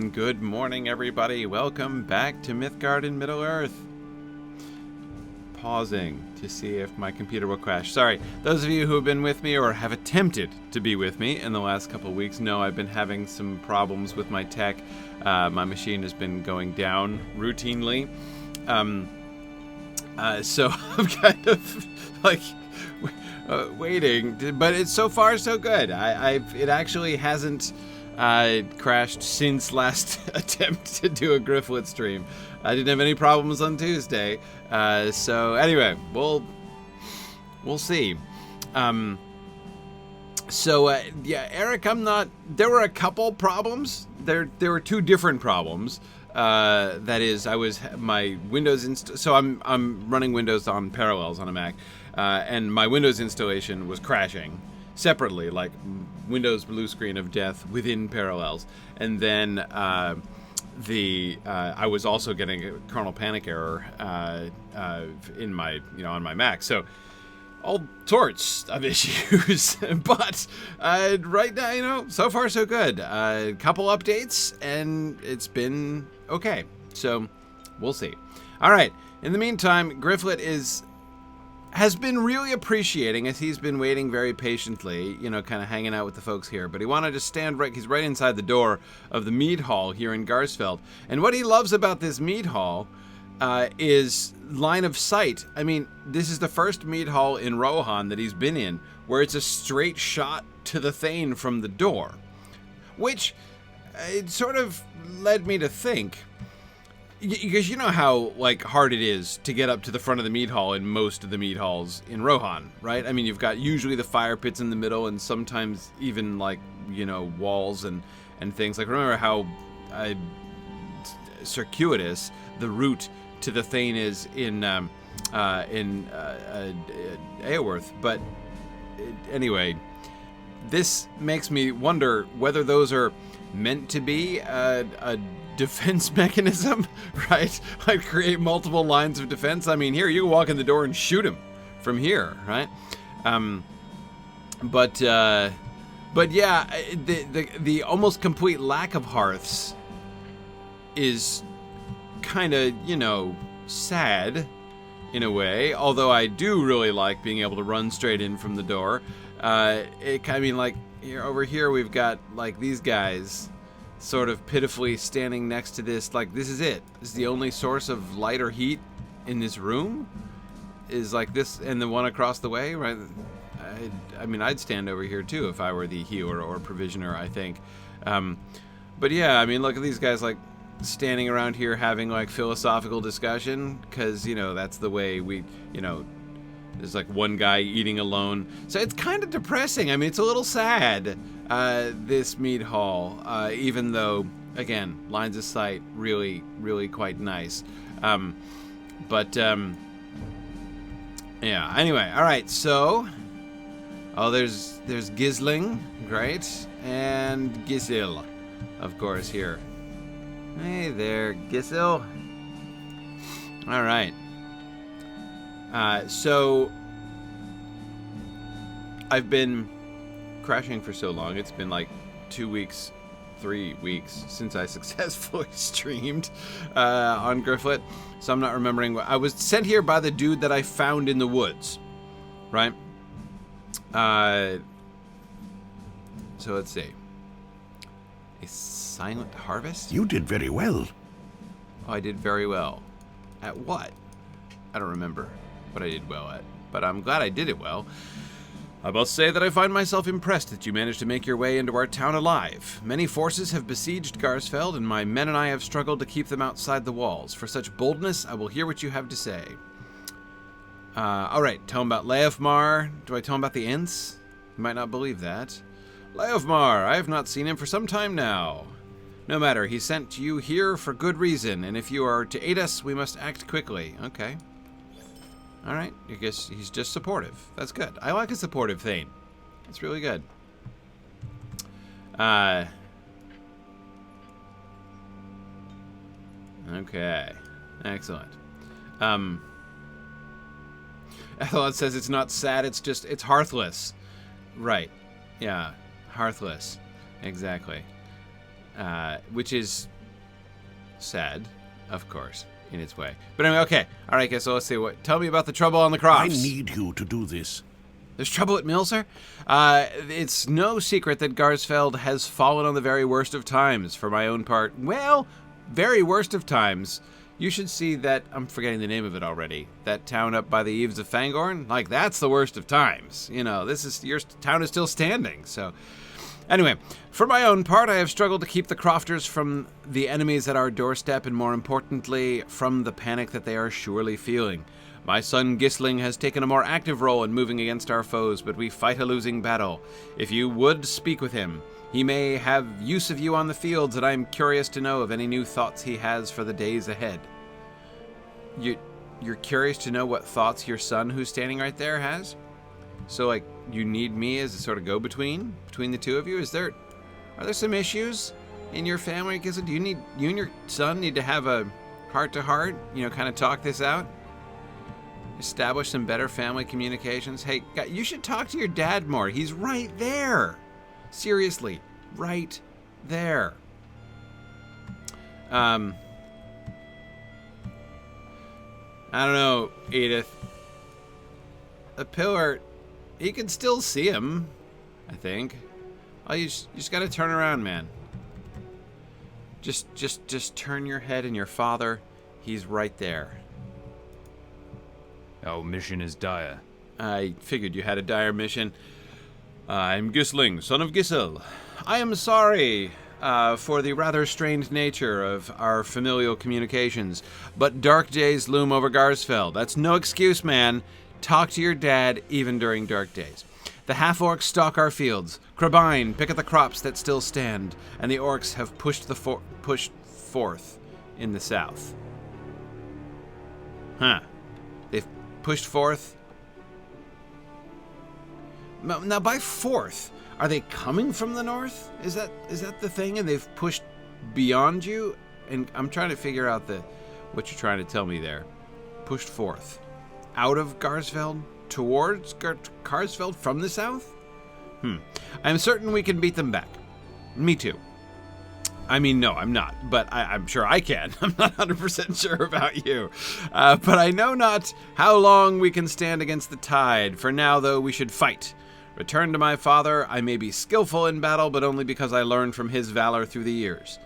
and good morning, everybody. Welcome back to Mythgard in Middle-earth. Pausing to see if my computer will crash. Sorry, those of you who have been with me or have attempted to be with me in the last couple of weeks know I've been having some problems with my tech. My machine has been going down routinely. So I'm kind of like waiting, but it's so far so good. It actually hasn't crashed since last attempt to do a Gryfflet stream. I didn't have any problems on Tuesday. So anyway, we'll see. Yeah, Eric, there were a couple problems. There were two different problems. That is, my Windows so I'm running Windows on Parallels on a Mac, and my Windows installation was crashing separately, like Windows blue screen of death within Parallels, and then I was also getting a kernel panic error in my on my Mac. So all sorts of issues, but right now, so far so good. A couple updates, and it's been okay. So we'll see. All right. In the meantime, Gryfflet has been really appreciating, as he's been waiting very patiently, kind of hanging out with the folks here. But he wanted to stand he's right inside the door of the Mead Hall here in Garsfeld. And what he loves about this Mead Hall is line of sight. I mean, this is the first Mead Hall in Rohan that he's been in where it's a straight shot to the Thane from the door. Which it sort of led me to think, because you know how hard it is to get up to the front of the Mead Hall in most of the Mead Halls in Rohan, right? I mean, you've got usually the fire pits in the middle, and sometimes even walls and things. Remember how circuitous the route to the Thane is in Eowyrth. But anyway, this makes me wonder whether those are meant to be a defense mechanism, right? Create multiple lines of defense. I mean, here you can walk in the door and shoot him from here, right? But yeah, the almost complete lack of hearths is kind of sad in a way. Although I do really like being able to run straight in from the door. Here over here we've got these guys sort of pitifully standing next to this. This is it. This is the only source of light or heat in this room is this, and the one across the way, right? I mean, I'd stand over here too if I were the healer or provisioner, I think. But yeah, I mean, look at these guys standing around here having philosophical discussion, because that's the way we there's one guy eating alone. So it's kind of depressing. I mean, it's a little sad, this Mead Hall, even though, again, lines of sight really, really quite nice. Yeah, anyway, all right, so, there's Gisling, great, and Gísil, of course, here. Hey there, Gísil. All right. So I've been crashing for so long. It's been 2 weeks, 3 weeks since I successfully streamed on Gryfflet. So I'm not remembering I was sent here by the dude that I found in the woods, right? So let's see. A silent harvest? You did very well. Oh, I did very well. At what? I don't remember what I did well at, but I'm glad I did it well. I must say that I find myself impressed that you managed to make your way into our town alive. Many forces have besieged Garsfeld, and my men and I have struggled to keep them outside the walls. For such boldness, I will hear what you have to say. All right, tell him about Leofmar. Do I tell him about the Ents? You might not believe that. Leofmar, I have not seen him for some time now. No matter, he sent you here for good reason, and if you are to aid us, we must act quickly. Okay. All right, I guess he's just supportive. That's good. I like a supportive Thane. That's really good. Okay. Excellent. Ethelon says it's not sad, it's hearthless. Right. Yeah. Hearthless. Exactly. Which is sad, of course, in its way. But anyway, okay. All right, guys, so let's see. Tell me about the trouble on the crops. I need you to do this. There's trouble at mill, sir? It's no secret that Garsfeld has fallen on the very worst of times. For my own part, well, very worst of times. You should see that, I'm forgetting the name of it already, that town up by the eaves of Fangorn. Like, that's the worst of times. You know, your town is still standing, so... Anyway, for my own part, I have struggled to keep the crofters from the enemies at our doorstep, and more importantly, from the panic that they are surely feeling. My son Gisling has taken a more active role in moving against our foes, but we fight a losing battle. If you would speak with him, he may have use of you on the fields, and I am curious to know of any new thoughts he has for the days ahead. You're curious to know what thoughts your son, who's standing right there, has? So, like, you need me as a sort of go-between between the two of you? Are there some issues in your family? Because you and your son need to have a heart-to-heart, kind of talk this out? Establish some better family communications? Hey, you should talk to your dad more. He's right there. Seriously, right there. I don't know, Edith. The pillar, you can still see him, I think. Oh, you just gotta turn around, man. Just turn your head, and your father, he's right there. Our mission is dire. I figured you had a dire mission. I'm Gisling, son of Gísil. I am sorry for the rather strained nature of our familial communications, but dark days loom over Garsfeld. That's no excuse, man. Talk to your dad even during dark days. The half-orcs stalk our fields. Crebain pick at the crops that still stand, and the orcs have pushed forth in the south. Huh. They've pushed forth. Now, by forth, are they coming from the north? Is that the thing? And they've pushed beyond you? And I'm trying to figure out what you're trying to tell me there. Pushed forth. Out of Garsfeld? Towards Garsfeld from the south? I'm certain we can beat them back. Me too. I mean, no, I'm not, but I'm sure I can. I'm not 100% sure about you. But I know not how long we can stand against the tide. For now, though, we should fight. Return to my father. I may be skillful in battle, but only because I learned from his valor through the years.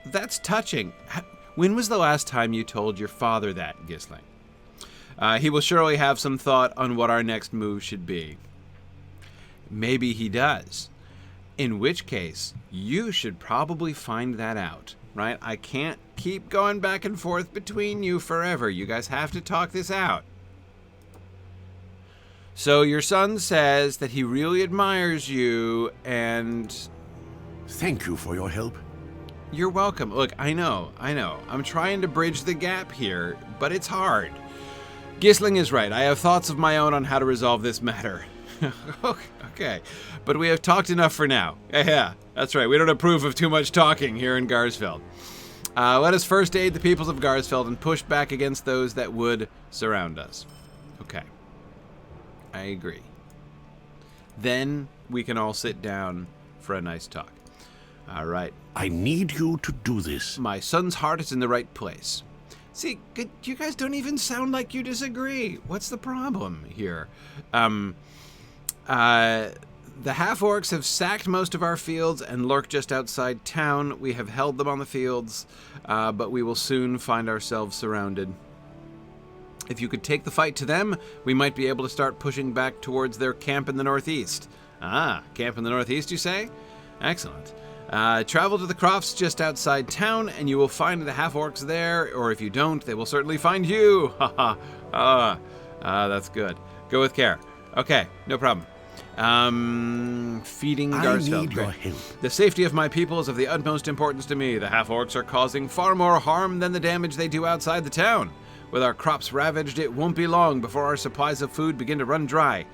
That's touching. When was the last time you told your father that, Gisling? He will surely have some thought on what our next move should be. Maybe he does. In which case, you should probably find that out, right? I can't keep going back and forth between you forever. You guys have to talk this out. So your son says that he really admires you, and... Thank you for your help. You're welcome. Look, I know. I'm trying to bridge the gap here, but it's hard. Gisling is right. I have thoughts of my own on how to resolve this matter. Okay, but we have talked enough for now. Yeah, that's right. We don't approve of too much talking here in Garsfeld. Let us first aid the peoples of Garsfeld and push back against those that would surround us. Okay. I agree. Then we can all sit down for a nice talk. All right. I need you to do this. My son's heart is in the right place. See, you guys don't even sound like you disagree. What's the problem here? The half-orcs have sacked most of our fields and lurk just outside town. We have held them on the fields, but we will soon find ourselves surrounded. If you could take the fight to them, we might be able to start pushing back towards their camp in the northeast. Ah, camp in the northeast, you say? Excellent. Travel to the crofts just outside town, and you will find the half-orcs there, or if you don't, they will certainly find you. That's good. Go with care. Okay, no problem. Feeding Garsfeld. I need your help. The safety of my people is of the utmost importance to me. The half-orcs are causing far more harm than the damage they do outside the town. With our crops ravaged, it won't be long before our supplies of food begin to run dry.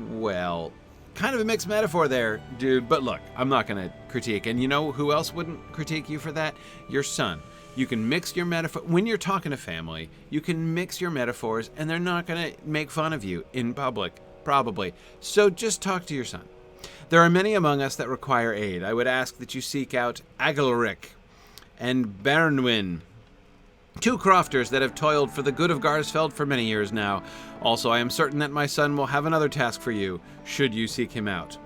Well, kind of a mixed metaphor there, dude, but look, I'm not going to critique. And you know who else wouldn't critique you for that? Your son. You can mix your metaphor. When you're talking to family, you can mix your metaphors, and they're not going to make fun of you in public, probably. So just talk to your son. There are many among us that require aid. I would ask that you seek out Agilric. and Bernwyn. 2 crofters that have toiled for the good of Garsfeld for many years now. Also, I am certain that my son will have another task for you, should you seek him out.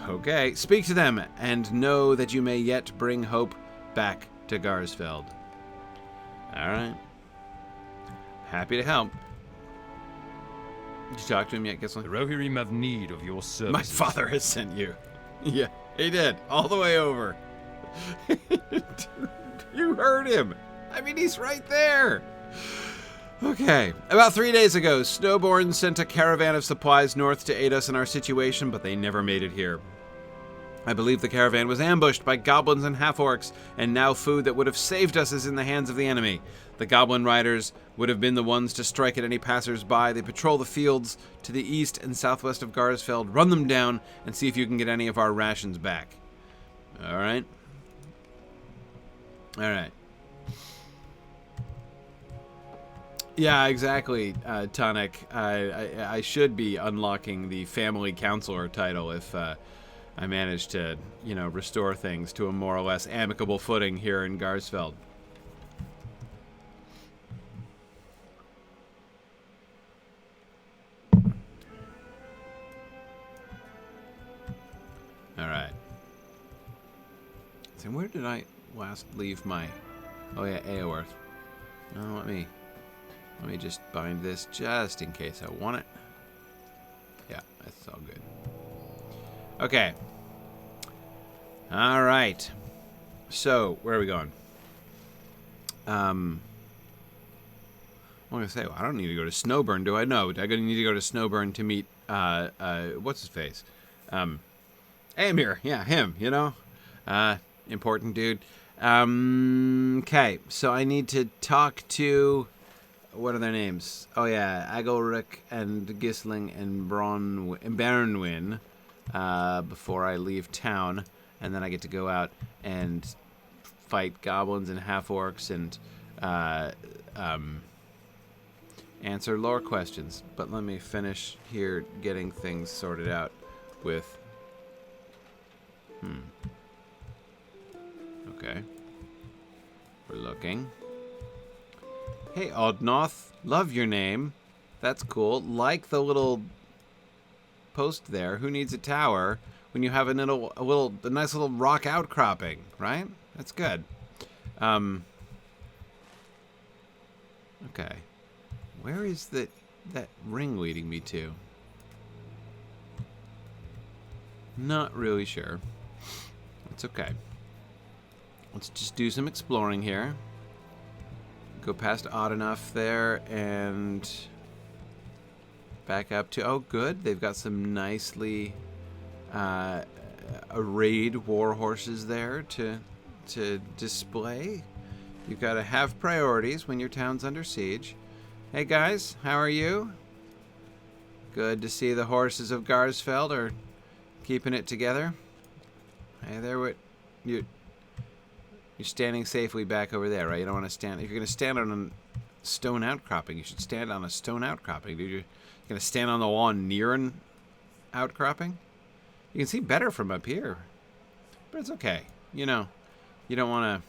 Okay, speak to them, and know that you may yet bring hope back to Garsfeld. Alright. Happy to help. Did you talk to him yet, Gisling? The Rohirrim have need of your services. My father has sent you. Yeah, he did. All the way over. You heard him. I mean, he's right there. Okay. About 3 days ago, Snowborn sent a caravan of supplies north to aid us in our situation, but they never made it here. I believe the caravan was ambushed by goblins and half-orcs, and now food that would have saved us is in the hands of the enemy. The goblin riders would have been the ones to strike at any passers-by. They patrol the fields to the east and southwest of Garsfeld. Run them down and see if you can get any of our rations back. All right. All right. Yeah, exactly, Tonic. I should be unlocking the family counselor title if I manage to, restore things to a more or less amicable footing here in Garsfeld. All right. So where did I last leave my... Oh, yeah, Eoworth. No, let me just bind this just in case I want it. Yeah, that's all good. Okay. All right. So, where are we going? I'm going to say, well, I don't need to go to Snowburn, do I? No, I need to go to Snowburn to meet, what's his face? Amir. Yeah, him, important dude. Okay, so I need to talk to... What are their names? Oh yeah, Agilric and Gisling and Bernwyn before I leave town, and then I get to go out and fight goblins and half-orcs and answer lore questions. But let me finish here getting things sorted out with... Okay. We're looking. Hey, Oddnoth. Love your name. That's cool. Like the little post there. Who needs a tower when you have a nice little rock outcropping, right? That's good. Okay. Where is that ring leading me to? Not really sure. It's okay. Let's just do some exploring here. Go past Odd Enough there and back up to... Oh, good. They've got some nicely arrayed war horses there to display. You've got to have priorities when your town's under siege. Hey, guys. How are you? Good to see the horses of Garsfeld are keeping it together. Hey, there, what... You're standing safely back over there, right? You don't want to stand... If you're going to stand on a stone outcropping, you should stand on a stone outcropping. Dude, you're going to stand on the wall near an outcropping? You can see better from up here. But it's okay. You don't want to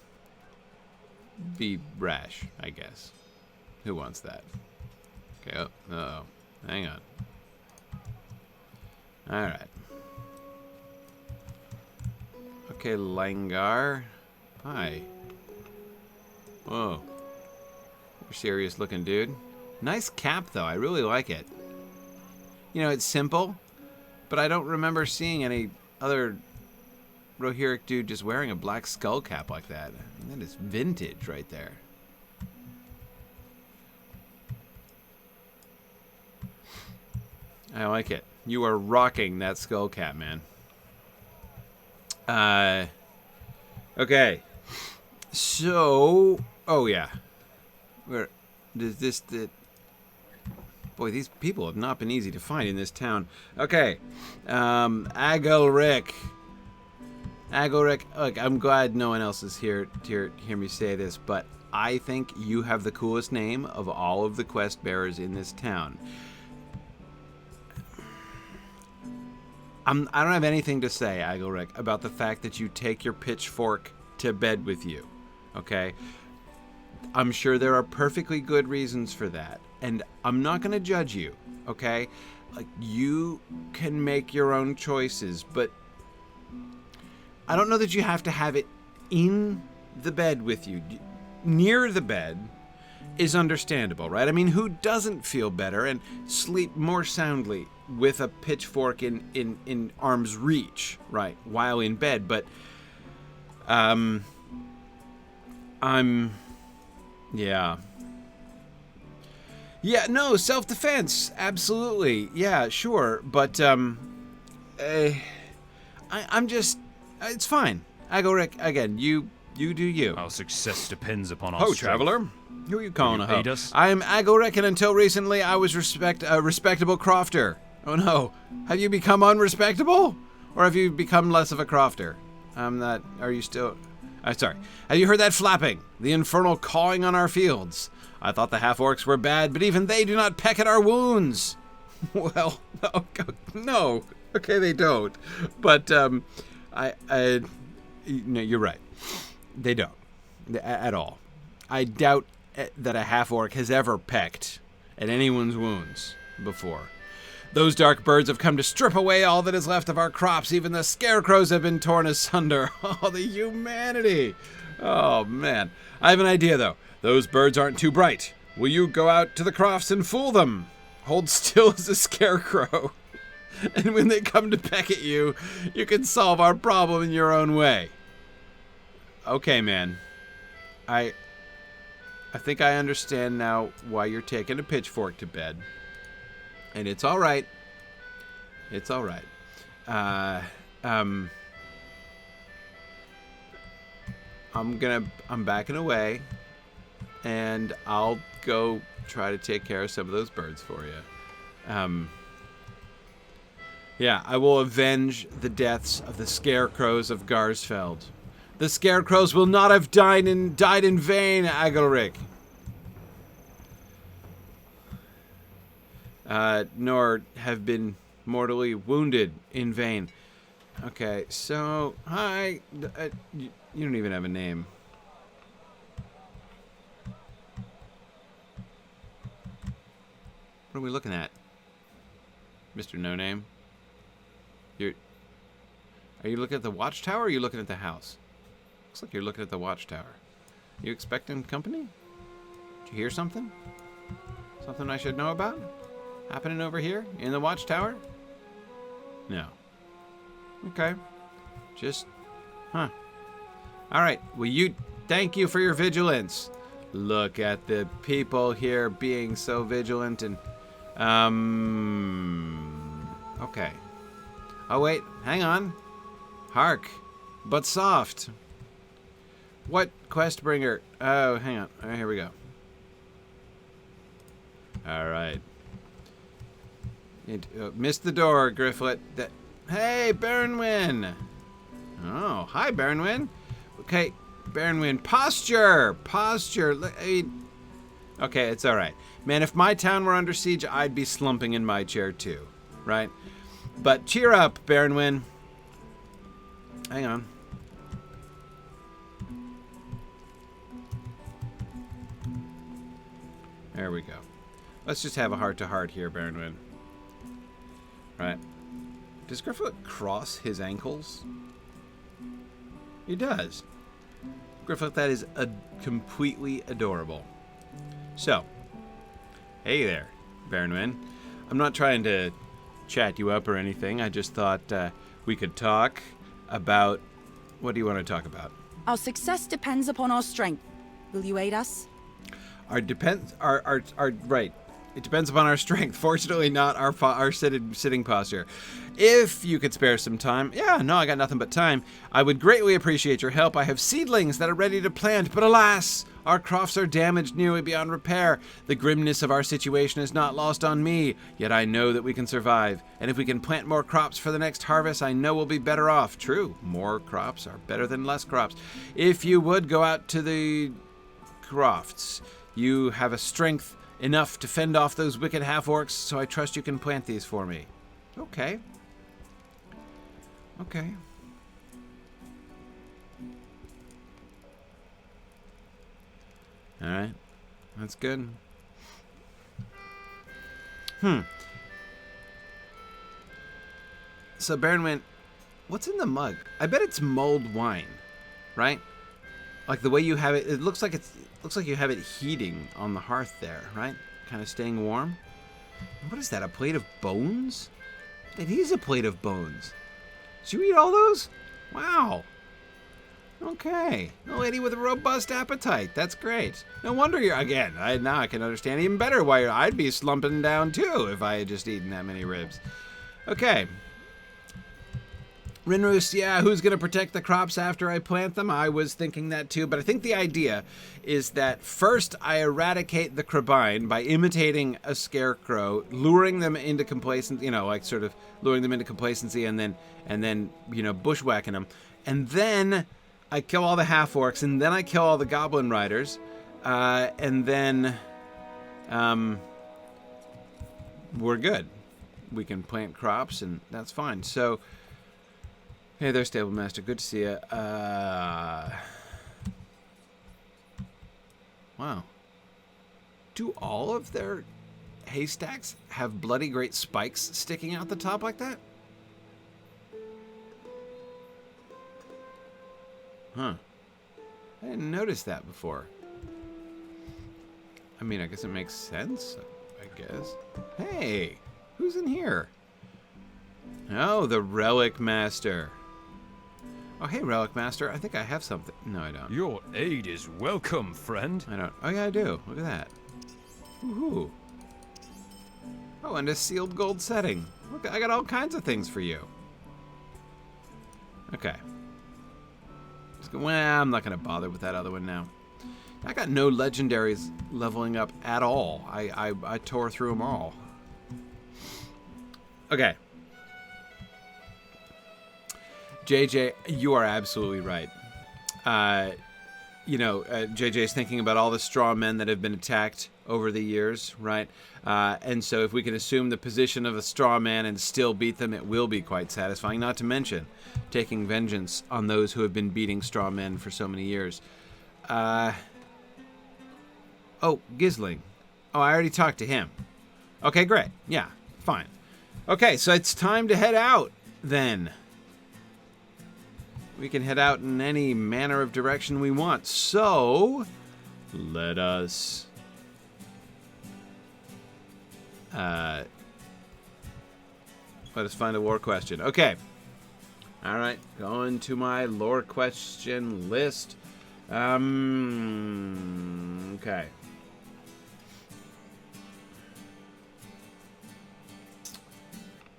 be rash, I guess. Who wants that? Okay, uh-oh. Hang on. Alright. Okay, Langar. Hi. Whoa. You're serious looking, dude. Nice cap, though. I really like it. It's simple, but I don't remember seeing any other Rohirric dude just wearing a black skull cap like that. That is vintage right there. I like it. You are rocking that skull cap, man. Okay. So, oh yeah. Where does this... Boy, these people have not been easy to find in this town. Okay. Agilric. Look, I'm glad no one else is here to hear me say this, but I think you have the coolest name of all of the quest bearers in this town. I don't have anything to say, Agilric, about the fact that you take your pitchfork to bed with you. Okay? I'm sure there are perfectly good reasons for that. And I'm not going to judge you, okay? Like, you can make your own choices, but I don't know that you have to have it in the bed with you. Near the bed is understandable, right? I mean, who doesn't feel better and sleep more soundly with a pitchfork in arm's reach, right, while in bed? But yeah, no, self-defense, absolutely, yeah, sure, but I'm just, it's fine. Agoric, again, you do you. Our success depends upon our Ho, strength. traveler. Who are you calling a ho? aid us? I am Agoric, and until recently, I was a respectable crofter. Oh no, have you become unrespectable? Or have you become less of a crofter? I'm not, are you still... sorry. Have you heard that flapping? The infernal cawing on our fields. I thought the half-orcs were bad, but even they do not peck at our wounds. Well, no. Okay, they don't. But, no, you're right. They don't. At all. I doubt that a half-orc has ever pecked at anyone's wounds before. Those dark birds have come to strip away all that is left of our crops. Even the scarecrows have been torn asunder. Oh, the humanity. Oh, man. I have an idea, though. Those birds aren't too bright. Will you go out to the crofts and fool them? Hold still as a scarecrow. And when they come to peck at you, you can solve our problem in your own way. Okay, man. I think I understand now why you're taking a pitchfork to bed. And it's all right. It's all right. I'm backing away, and I'll go try to take care of some of those birds for you. Yeah, I will avenge the deaths of the scarecrows of Garsfeld. The scarecrows will not have died in vain, Agilric. Nor have been mortally wounded in vain. Okay, so, hi. You don't even have a name. What are we looking at? Mr. No Name? Are you looking at the watchtower, or are you looking at the house? Looks like you're looking at the watchtower. You expecting company? Did you hear something? Something I should know about? Happening over here in the watchtower? No. Okay. Just, huh. Alright, well, thank you for your vigilance. Look at the people here being so vigilant and, okay. Oh, wait, hang on. Hark, but soft. What quest bringer? Oh, hang on. All right, here we go. All right. Missed the door, Gryfflet. Hey, Baronwyn. Oh, hi, Baronwyn. Okay, Baronwyn. Posture. Okay, it's all right. Man, if my town were under siege, I'd be slumping in my chair too, right? But cheer up, Baronwyn. Hang on. There we go. Let's just have a heart-to-heart here, Baronwyn. Right. Does Gryfflet cross his ankles? He does. Gryfflet, that is completely adorable. So, hey there, Baronwyn. I'm not trying to chat you up or anything. I just thought we could talk about... What do you want to talk about? Our success depends upon our strength. Will you aid us? Right. It depends upon our strength. Fortunately, not our sitting posture. If you could spare some time, I got nothing but time. I would greatly appreciate your help. I have seedlings that are ready to plant, but alas, our crofts are damaged nearly beyond repair. The grimness of our situation is not lost on me, yet I know that we can survive. And if we can plant more crops for the next harvest, I know we'll be better off. True, more crops are better than less crops. If you would go out to the crofts, you have a strength enough to fend off those wicked half-orcs, so I trust you can plant these for me. Okay. All right. That's good. So Baron went, what's in the mug? I bet it's mulled wine, right? Like the way you have it, it looks like you have it heating on the hearth there, right? Kind of staying warm. What is that, a plate of bones? It is a plate of bones. Did you eat all those? Wow. Okay. A lady with a robust appetite. That's great. No wonder you're, again, now I can understand even better why I'd be slumping down too if I had just eaten that many ribs. Okay. Rinroos, yeah, who's going to protect the crops after I plant them? I was thinking that too, but I think the idea is that first I eradicate the crebain by imitating a scarecrow, luring them into complacency, like sort of luring them into complacency and then bushwhacking them. And then I kill all the half-orcs, and then I kill all the goblin riders, and then we're good. We can plant crops, and that's fine. So, hey there, Stable Master. Good to see you. Wow. Do all of their haystacks have bloody great spikes sticking out the top like that? Huh. I didn't notice that before. I mean, I guess it makes sense, I guess. Hey, who's in here? Oh, the Relic Master. Oh, hey, Relic Master. I think I have something. No, I don't. Your aid is welcome, friend. I don't. Oh, yeah, I do. Look at that. Woohoo. Oh, and a sealed gold setting. Look, I got all kinds of things for you. Okay. Well, I'm not going to bother with that other one now. I got no legendaries leveling up at all. I tore through them all. Okay. JJ, you are absolutely right. JJ's thinking about all the straw men that have been attacked over the years, right? And so if we can assume the position of a straw man and still beat them, it will be quite satisfying. Not to mention taking vengeance on those who have been beating straw men for so many years. Oh, Gisling. Oh, I already talked to him. Okay, great. Yeah, fine. Okay, so it's time to head out, then. We can head out in any manner of direction we want. So, let us... let us find a lore question. Okay. All right. Going to my lore question list. Okay.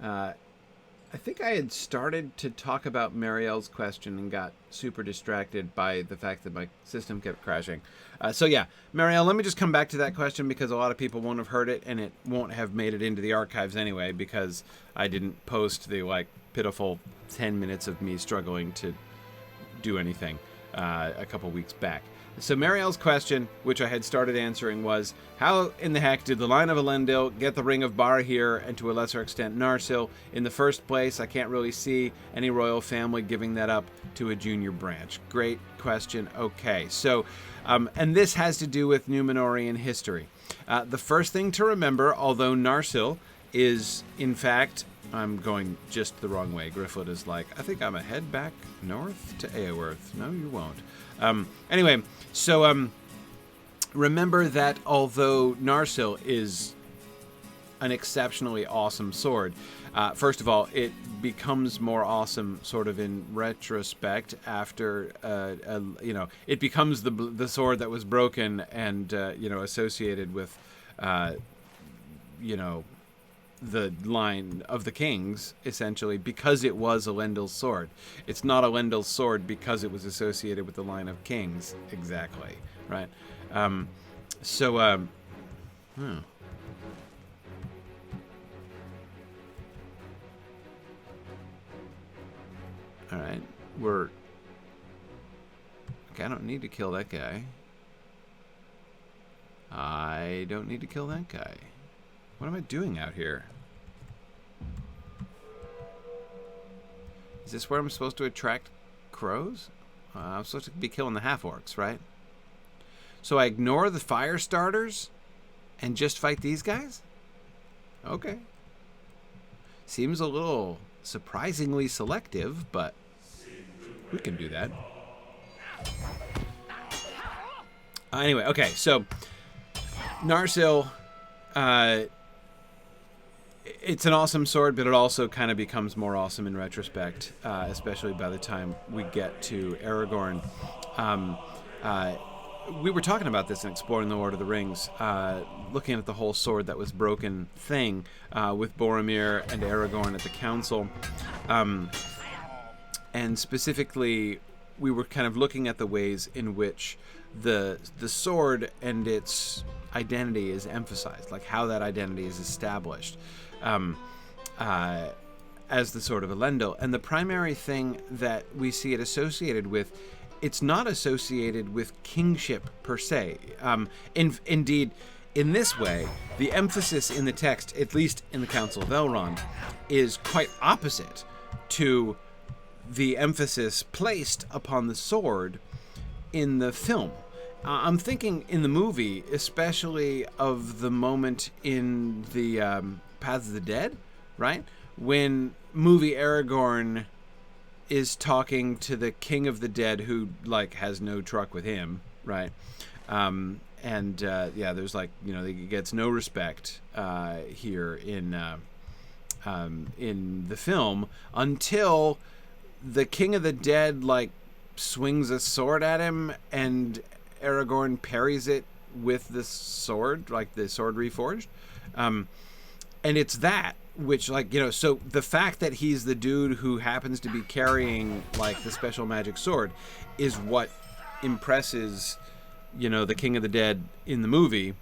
I think I had started to talk about Marielle's question and got super distracted by the fact that my system kept crashing. So yeah, Marielle, let me just come back to that question because a lot of people won't have heard it and it won't have made it into the archives anyway because I didn't post the pitiful 10 minutes of me struggling to do anything a couple weeks back. So Marielle's question, which I had started answering, was how in the heck did the line of Elendil get the Ring of Barahir and to a lesser extent Narsil in the first place? I can't really see any royal family giving that up to a junior branch. Great question. Okay, so, and this has to do with Númenórean history. The first thing to remember, although Narsil is, in fact, I'm going just the wrong way. Gryfflet is like, I think I'm a head back north to Eowyrth. No, you won't. Anyway, so remember that although Narsil is an exceptionally awesome sword, first of all, it becomes more awesome sort of in retrospect after, it becomes the sword that was broken and, associated with, the line of the kings, essentially, because it was Elendil's sword. It's not Elendil's sword because it was associated with the line of kings, exactly, right? Alright, we're... Okay, I don't need to kill that guy. I don't need to kill that guy. What am I doing out here? Is this where I'm supposed to attract crows? I'm supposed to be killing the half-orcs, right? So I ignore the fire starters and just fight these guys? Okay. Seems a little surprisingly selective, but we can do that. Anyway, okay, so Narsil, it's an awesome sword, but it also kind of becomes more awesome in retrospect, especially by the time we get to Aragorn. We were talking about this in Exploring the Lord of the Rings, looking at the whole sword that was broken thing with Boromir and Aragorn at the council. And specifically, we were kind of looking at the ways in which the sword and its identity is emphasized, like how that identity is established as the sword of Elendil. And the primary thing that we see it associated with, it's not associated with kingship per se. Indeed, in this way, the emphasis in the text, at least in the Council of Elrond, is quite opposite to the emphasis placed upon the sword in the film. I'm thinking in the movie, especially of the moment in the Paths of the Dead, right? When movie Aragorn is talking to the King of the Dead, who like has no truck with him, right? There's like, he gets no respect here in the film until the King of the Dead like swings a sword at him and Aragorn parries it with the sword, like the sword reforged. And it's that which, like, so the fact that he's the dude who happens to be carrying like the special magic sword is what impresses, the King of the Dead in the movie,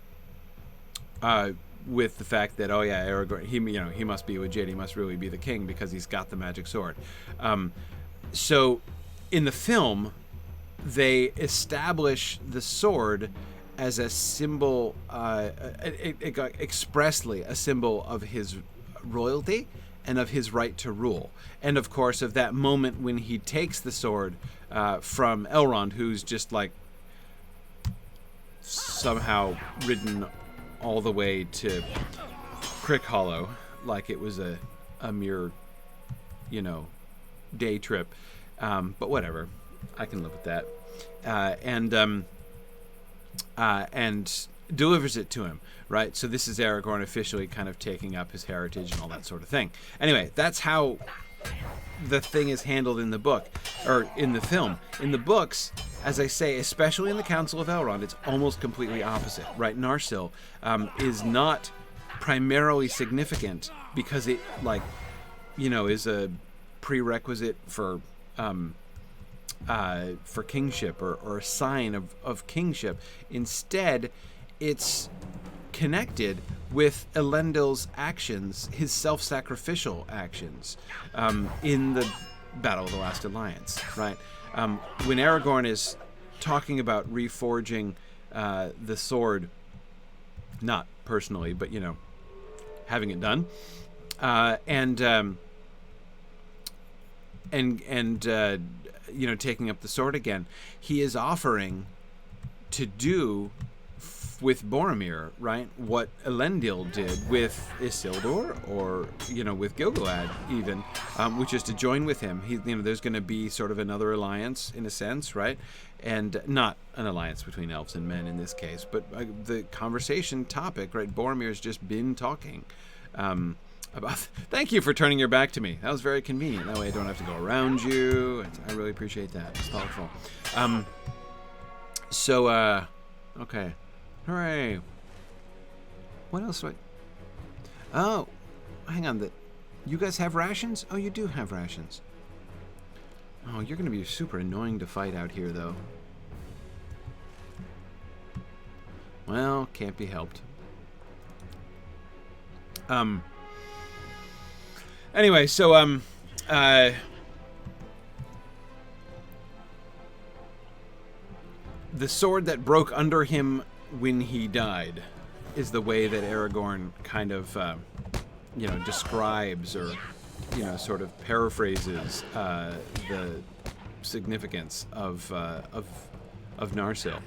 with the fact that, Aragorn, he must be legit, he must really be the king because he's got the magic sword. So in the film, they establish the sword as a symbol, expressly a symbol of his royalty and of his right to rule. And of course, of that moment when he takes the sword from Elrond, who's just like somehow ridden all the way to Crickhollow like it was a mere, day trip. But whatever, I can live with that. And delivers it to him, right? So this is Aragorn officially kind of taking up his heritage and all that sort of thing. Anyway, that's how the thing is handled in the book, or in the film. In the books, as I say, especially in the Council of Elrond, it's almost completely opposite, right? Narsil is not primarily significant because it, is a prerequisite for kingship or a sign of kingship. Instead, it's connected with Elendil's actions, his self-sacrificial actions, in the Battle of the Last Alliance, right? When Aragorn is talking about reforging the sword, not personally, but, having it done, taking up the sword again, he is offering to do with Boromir, right, what Elendil did with Isildur, or with Gil-galad even, which is to join with him. There's going to be sort of another alliance in a sense, right, and not an alliance between elves and men in this case, but the conversation topic, right? Boromir's just been talking about. Thank you for turning your back to me. That was very convenient. That way I don't have to go around you. I really appreciate that. It's thoughtful. Okay. Hooray. What else do I... Oh, hang on. You guys have rations? Oh, you do have rations. Oh, you're going to be super annoying to fight out here, though. Well, can't be helped. Anyway, so, the sword that broke under him when he died is the way that Aragorn kind of, describes or, sort of paraphrases the significance of Narsil.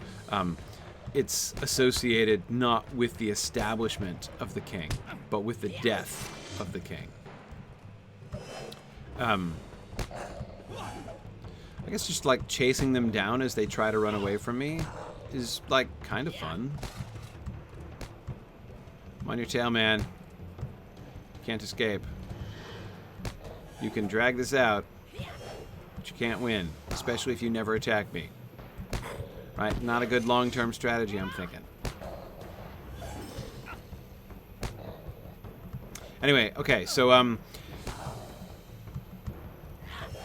it's associated not with the establishment of the king, but with the death of the king. I guess just like chasing them down as they try to run away from me is like kind of fun. I'm on your tail, man. Can't escape. You can drag this out, but you can't win, especially if you never attack me. Right? Not a good long-term strategy, I'm thinking. Anyway, okay, so,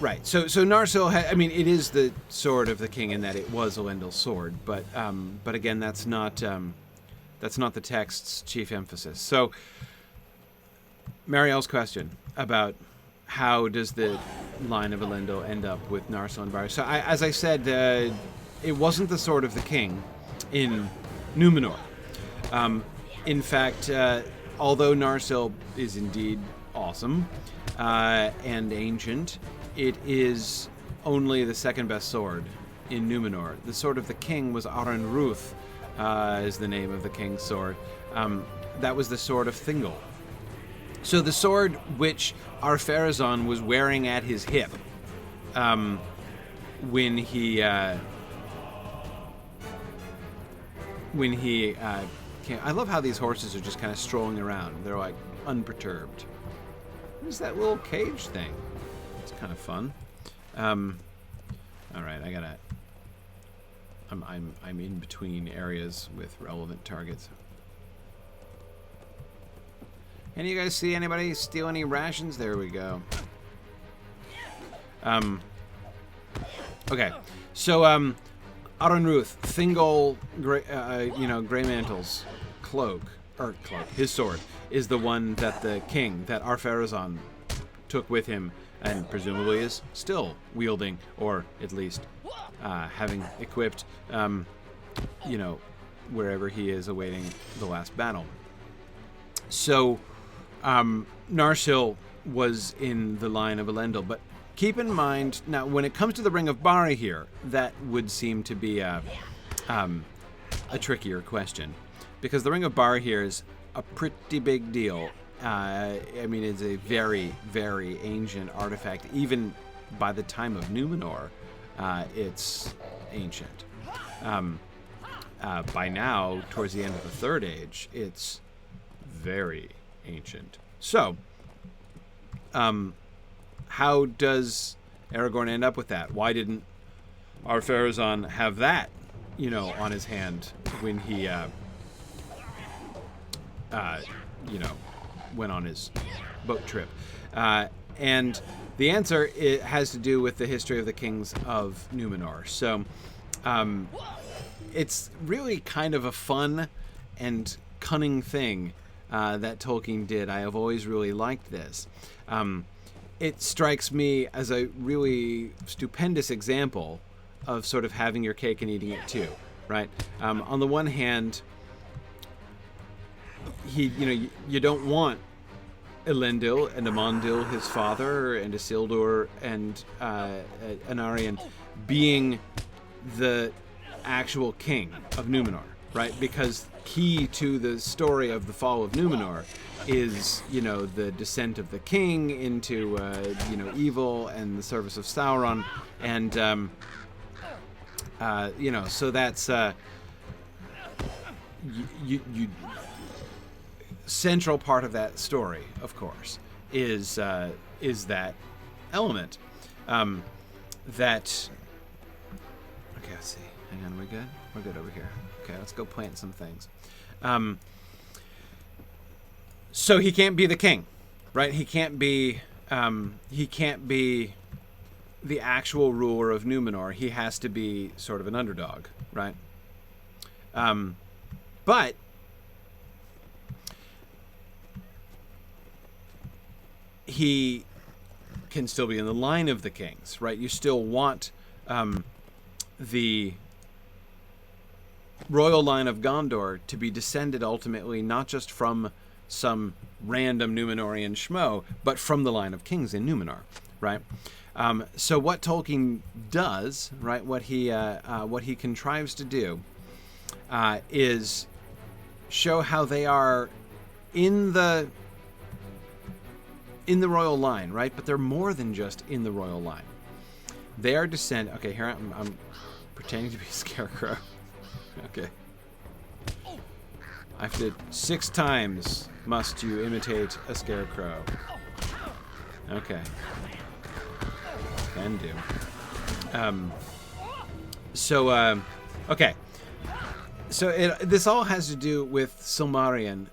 right, so Narsil, I mean, it is the sword of the king in that it was Elendil's sword, but again, that's not the text's chief emphasis. So, Marielle's question about how does the line of Elendil end up with Narsil and Bari. So, as I said, it wasn't the sword of the king in Numenor. In fact, although Narsil is indeed awesome and ancient, it is only the second best sword in Numenor. The sword of the king was Aranruth, is the name of the king's sword. That was the sword of Thingol. So the sword which Ar-Pharazôn was wearing at his hip when he came. I love how these horses are just kind of strolling around. They're like unperturbed. What is that little cage thing? It's kind of fun. All right, I gotta. I'm in between areas with relevant targets. Any of you guys see anybody steal any rations? There we go. Okay, so Aranruth, Thingol, Greymantle's cloak, his sword, is the one that the king, that Ar-Pharazôn took with him and presumably is still wielding, or at least having equipped, wherever he is awaiting the last battle. So, Narsil was in the line of Elendil, but keep in mind, now, when it comes to the Ring of Bari here, that would seem to be a trickier question, because the Ring of Bari here is a pretty big deal. I mean, it's a very, very ancient artifact. Even by the time of Numenor, it's ancient. By now, towards the end of the Third Age, it's very ancient. So, how does Aragorn end up with that? Why didn't Ar-Pharazôn have that, on his hand when he, went on his boat trip? And the answer, it has to do with the history of the kings of Numenor. So, it's really kind of a fun and cunning thing that Tolkien did. I have always really liked this. It strikes me as a really stupendous example of sort of having your cake and eating it too, right? On the one hand, you don't want Elendil and Amandil, his father, and Isildur and Anarion being the actual king of Numenor, right? Because key to the story of the fall of Numenor is, the descent of the king into, evil and the service of Sauron. And, so that's, central part of that story, of course, is that element. That, okay, let's see. Hang on, we good? We're good over here. Okay, let's go plant some things. So he can't be the king, right? He can't be the actual ruler of Numenor. He has to be sort of an underdog, right? But he can still be in the line of the kings, right? You still want the royal line of Gondor to be descended ultimately not just from some random Numenorian schmo, but from the line of kings in Numenor, right? So what Tolkien does, right, what he contrives to do, is show how they are in the royal line, right? But they're more than just in the royal line. They are Okay, here I'm pretending to be a scarecrow. Okay. I have to 6 times must you imitate a scarecrow. Okay. Can do. Okay. So this all has to do with Silmarillion,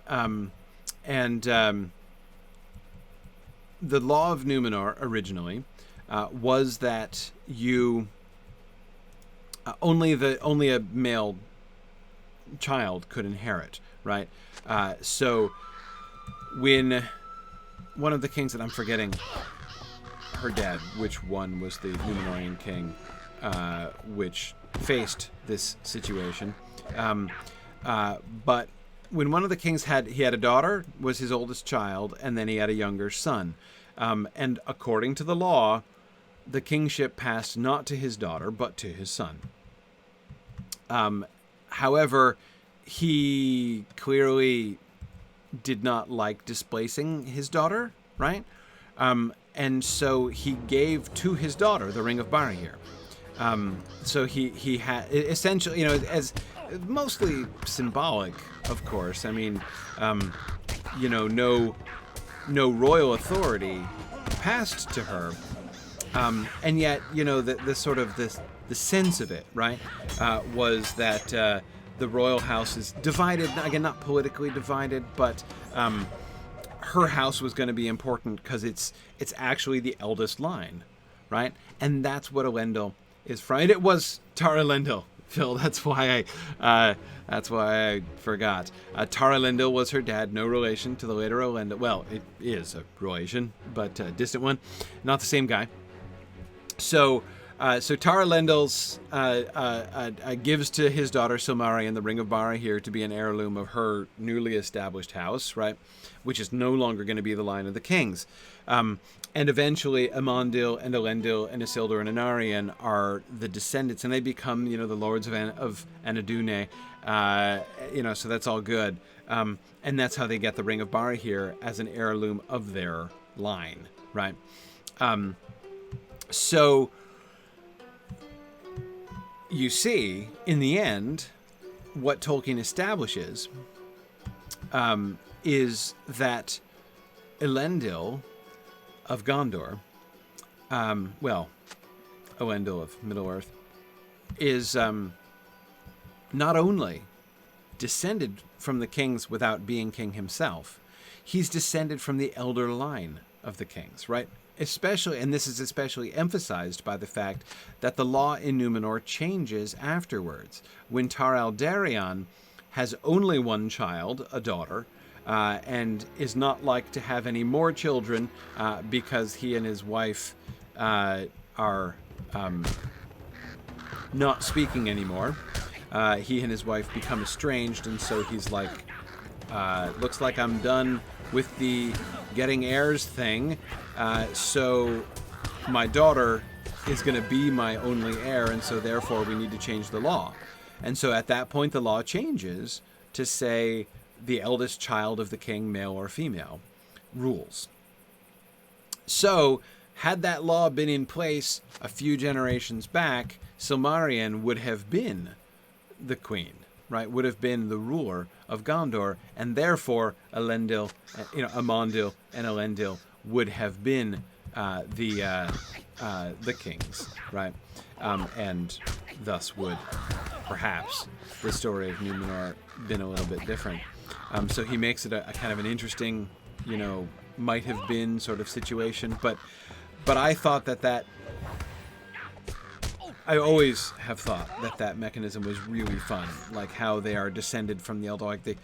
and the law of Numenor originally was that you only a male child could inherit, right? So when one of the kings, that I'm forgetting her dad, which one was the Numenorian king, which faced this situation. But when one of the kings had a daughter, was his oldest child, and then he had a younger son. And according to the law, the kingship passed not to his daughter, but to his son. However, he clearly did not like displacing his daughter, right? And so he gave to his daughter the Ring of Barahir. So he had essentially, as mostly symbolic, of course. I mean, no royal authority passed to her, and yet, the sort of the sense of it, right, was that the royal house is divided. Again, not politically divided, but her house was going to be important because it's actually the eldest line, right? And that's what Elendil is from. And it was Tar Elendil, Phil. That's why I forgot. Tar Elendil was her dad, no relation to the later Elendil. Well, it is a relation, but a distant one, not the same guy. So Tar Elendil's gives to his daughter Silmarillion the Ring of Barahir to be an heirloom of her newly established house, right? Which is no longer going to be the line of the kings. And eventually Amandil and Elendil and Isildur and Anarion are the descendants, and they become, the lords of Anadune. So that's all good. And that's how they get the Ring of Barahir as an heirloom of their line, right? So you see, in the end, what Tolkien establishes is that Elendil of Gondor, Elendil of Middle-earth, is not only descended from the kings without being king himself, he's descended from the elder line of the kings, right? Especially, and this is especially emphasized by the fact that the law in Numenor changes afterwards. When Tar Aldarion has only one child, a daughter, and is not like to have any more children because he and his wife are not speaking anymore. He and his wife become estranged, and so he's like, looks like I'm done with the getting heirs thing, so my daughter is going to be my only heir, and so therefore we need to change the law. And so at that point the law changes to say the eldest child of the king, male or female, rules. So had that law been in place a few generations back, Silmarillion would have been the queen, right? Would have been the ruler of Gondor, and therefore Elendil, Amandil and Elendil would have been the kings, right? And thus would perhaps the story of Numenor been a little bit different. So he makes it a kind of an interesting, might have been sort of situation, but I thought that I always have thought that mechanism was really fun, like how they are descended from the Elder. Like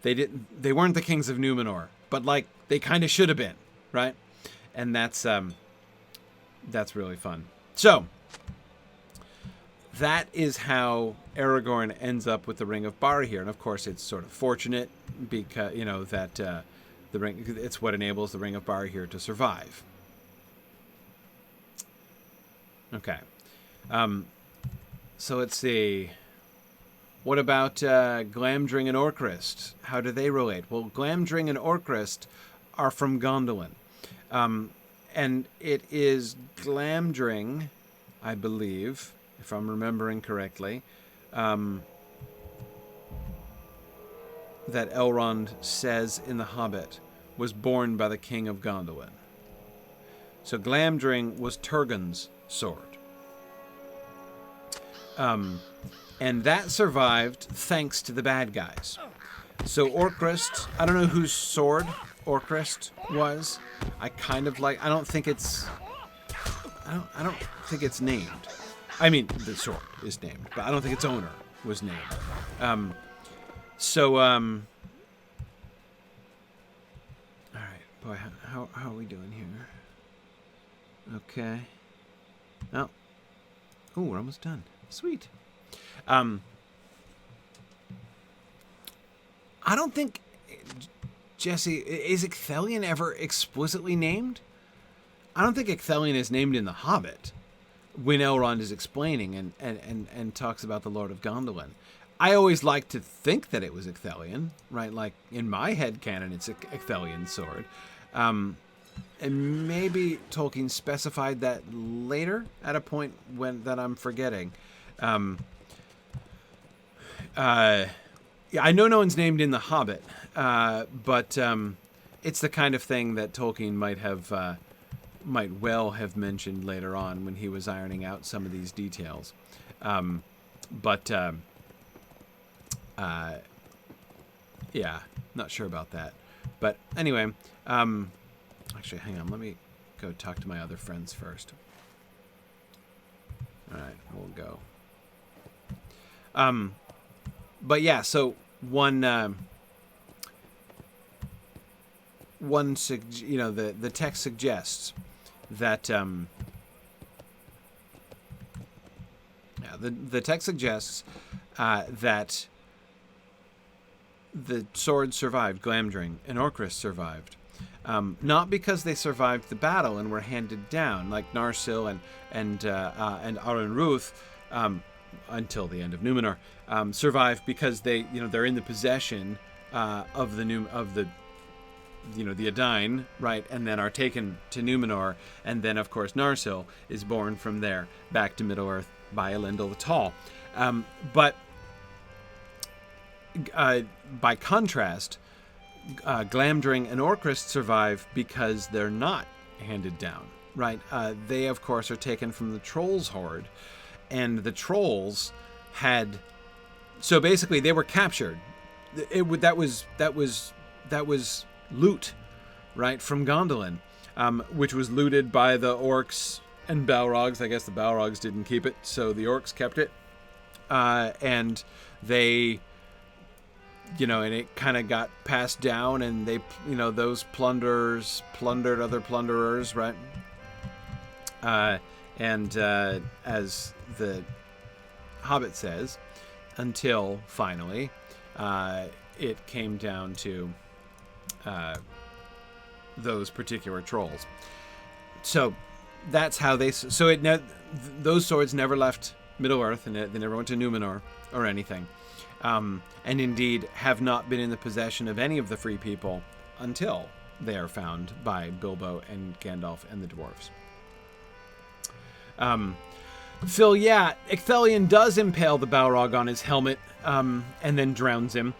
they weren't the kings of Numenor, but like they kind of should have been, right? And that's really fun. So that is how Aragorn ends up with the Ring of Barahir, and of course it's sort of fortunate because that the ring, it's what enables the Ring of Barahir to survive. Okay. So let's see. What about Glamdring and Orcrist? How do they relate? Well, Glamdring and Orcrist are from Gondolin. And it is Glamdring, I believe, if I'm remembering correctly, that Elrond says in The Hobbit was born by the king of Gondolin. So Glamdring was Turgon's sword. And that survived thanks to the bad guys. So Orcrist, I don't know whose sword Orcrist was. I kind of like, I don't think it's named. I mean, the sword is named, but I don't think its owner was named. All right, boy, how are we doing here? Okay. Oh, we're almost done. Sweet. I don't think, Jesse, is Ecthelion ever explicitly named? I don't think Ecthelion is named in The Hobbit when Elrond is explaining and talks about the Lord of Gondolin. I always like to think that it was Ecthelion, right? Like, in my head canon, it's Ecthelion's sword. And maybe Tolkien specified that later at a point that I'm forgetting. Yeah, I know no one's named in The Hobbit, but it's the kind of thing that Tolkien might well have mentioned later on when he was ironing out some of these details. Yeah, not sure about that. But anyway, actually, hang on. Let me go talk to my other friends first. All right, we'll go. But yeah, so the text suggests that the text suggests that the swords survived, Glamdring and Orcrist survived, not because they survived the battle and were handed down like Narsil and Arenruth, until the end of Numenor, survive because they're in the possession of the Edain, right, and then are taken to Numenor, and then of course Narsil is born from there back to Middle-earth by Elendil the Tall. But by contrast, Glamdring and Orcrist survive because they're not handed down, right? They of course are taken from the Trolls' horde. And the Trolls had, so basically they were captured. That was loot, right, from Gondolin, which was looted by the orcs and Balrogs. I guess the Balrogs didn't keep it, so the orcs kept it, and they, and it kind of got passed down, and they, those plunderers plundered other plunderers, right, and as the Hobbit says, until finally it came down to those particular trolls. So that's how those swords never left Middle-earth, and they never went to Numenor or anything, and indeed have not been in the possession of any of the free people until they are found by Bilbo and Gandalf and the dwarves. Phil, yeah, Ecthelion does impale the Balrog on his helmet, and then drowns him,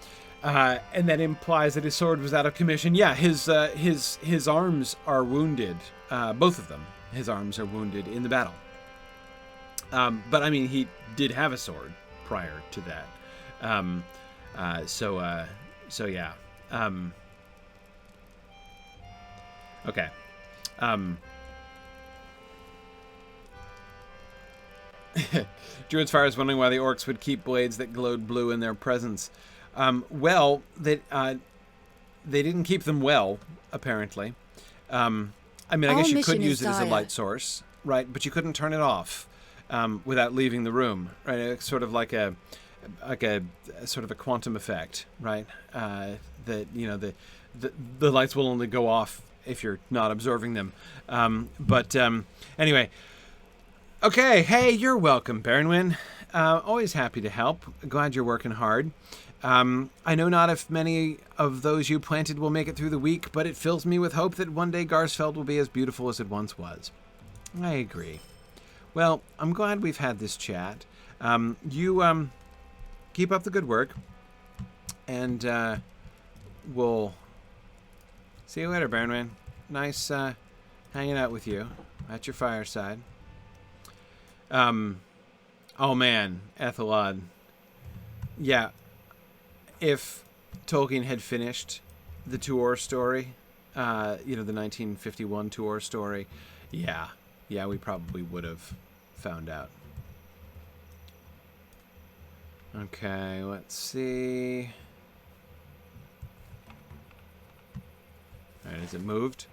and that implies that his sword was out of commission. Yeah, his arms are wounded, both of them. His arms are wounded in the battle. But I mean, he did have a sword prior to that. So yeah. Okay. Druid's Fire is wondering why the orcs would keep blades that glowed blue in their presence. Well, they didn't keep them well, apparently. I mean, I guess you could use it as a light source, right? But you couldn't turn it off without leaving the room, right? It's sort of like a sort of a quantum effect, right? That the lights will only go off if you're not observing them. Anyway. Okay, hey, you're welcome, Baronwyn. Always happy to help. Glad you're working hard. I know not if many of those you planted will make it through the week, but it fills me with hope that one day Garsfeld will be as beautiful as it once was. I agree. Well, I'm glad we've had this chat. You keep up the good work, and we'll see you later, Baronwyn. Nice hanging out with you at your fireside. Oh man, Ethelod. Yeah, if Tolkien had finished the Tuor story, the 1951 Tuor story, yeah, we probably would have found out. Okay, let's see. All right, has it moved?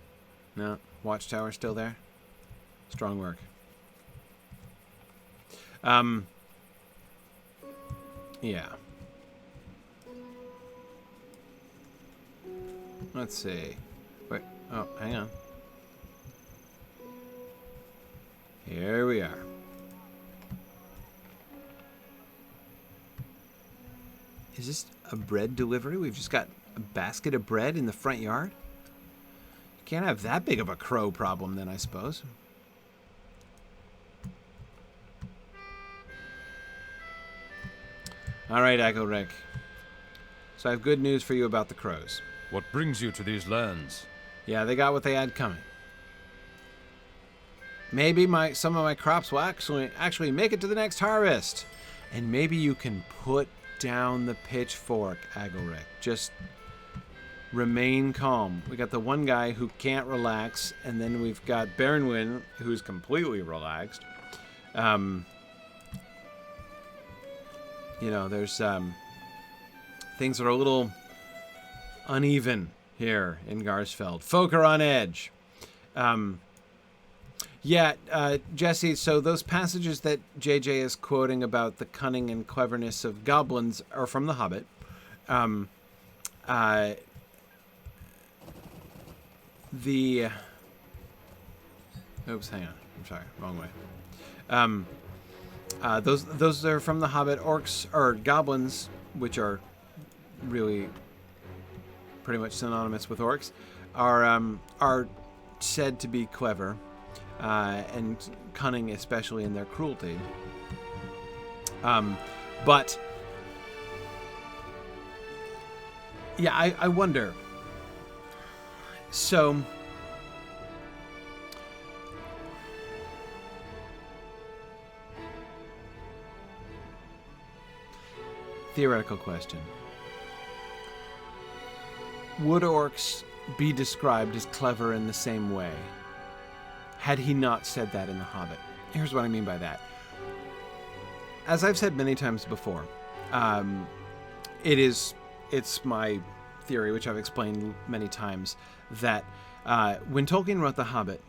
No, Watchtower still there? Strong work. Yeah. Let's see. Wait, oh, hang on. Here we are. Is this a bread delivery? We've just got a basket of bread in the front yard? Can't have that big of a crow problem then, I suppose. All right, Agilric. So I have good news for you about the crows. What brings you to these lands? Yeah, they got what they had coming. Maybe some of my crops will actually make it to the next harvest. And maybe you can put down the pitchfork, Agilric. Just remain calm. We got the one guy who can't relax, and then we've got Baronwyn, who's completely relaxed. There's things are a little uneven here in Garsfeld. Folk are on edge. Jesse, so those passages that JJ is quoting about the cunning and cleverness of goblins are from The Hobbit. Oops, hang on. I'm sorry, wrong way. Those are from The Hobbit. Orcs or goblins, which are really pretty much synonymous with orcs, are said to be clever and cunning, especially in their cruelty. But yeah, I wonder. So theoretical question. Would orcs be described as clever in the same way had he not said that in The Hobbit? Here's what I mean by that. As I've said many times before, it's my theory, which I've explained many times, that when Tolkien wrote The Hobbit,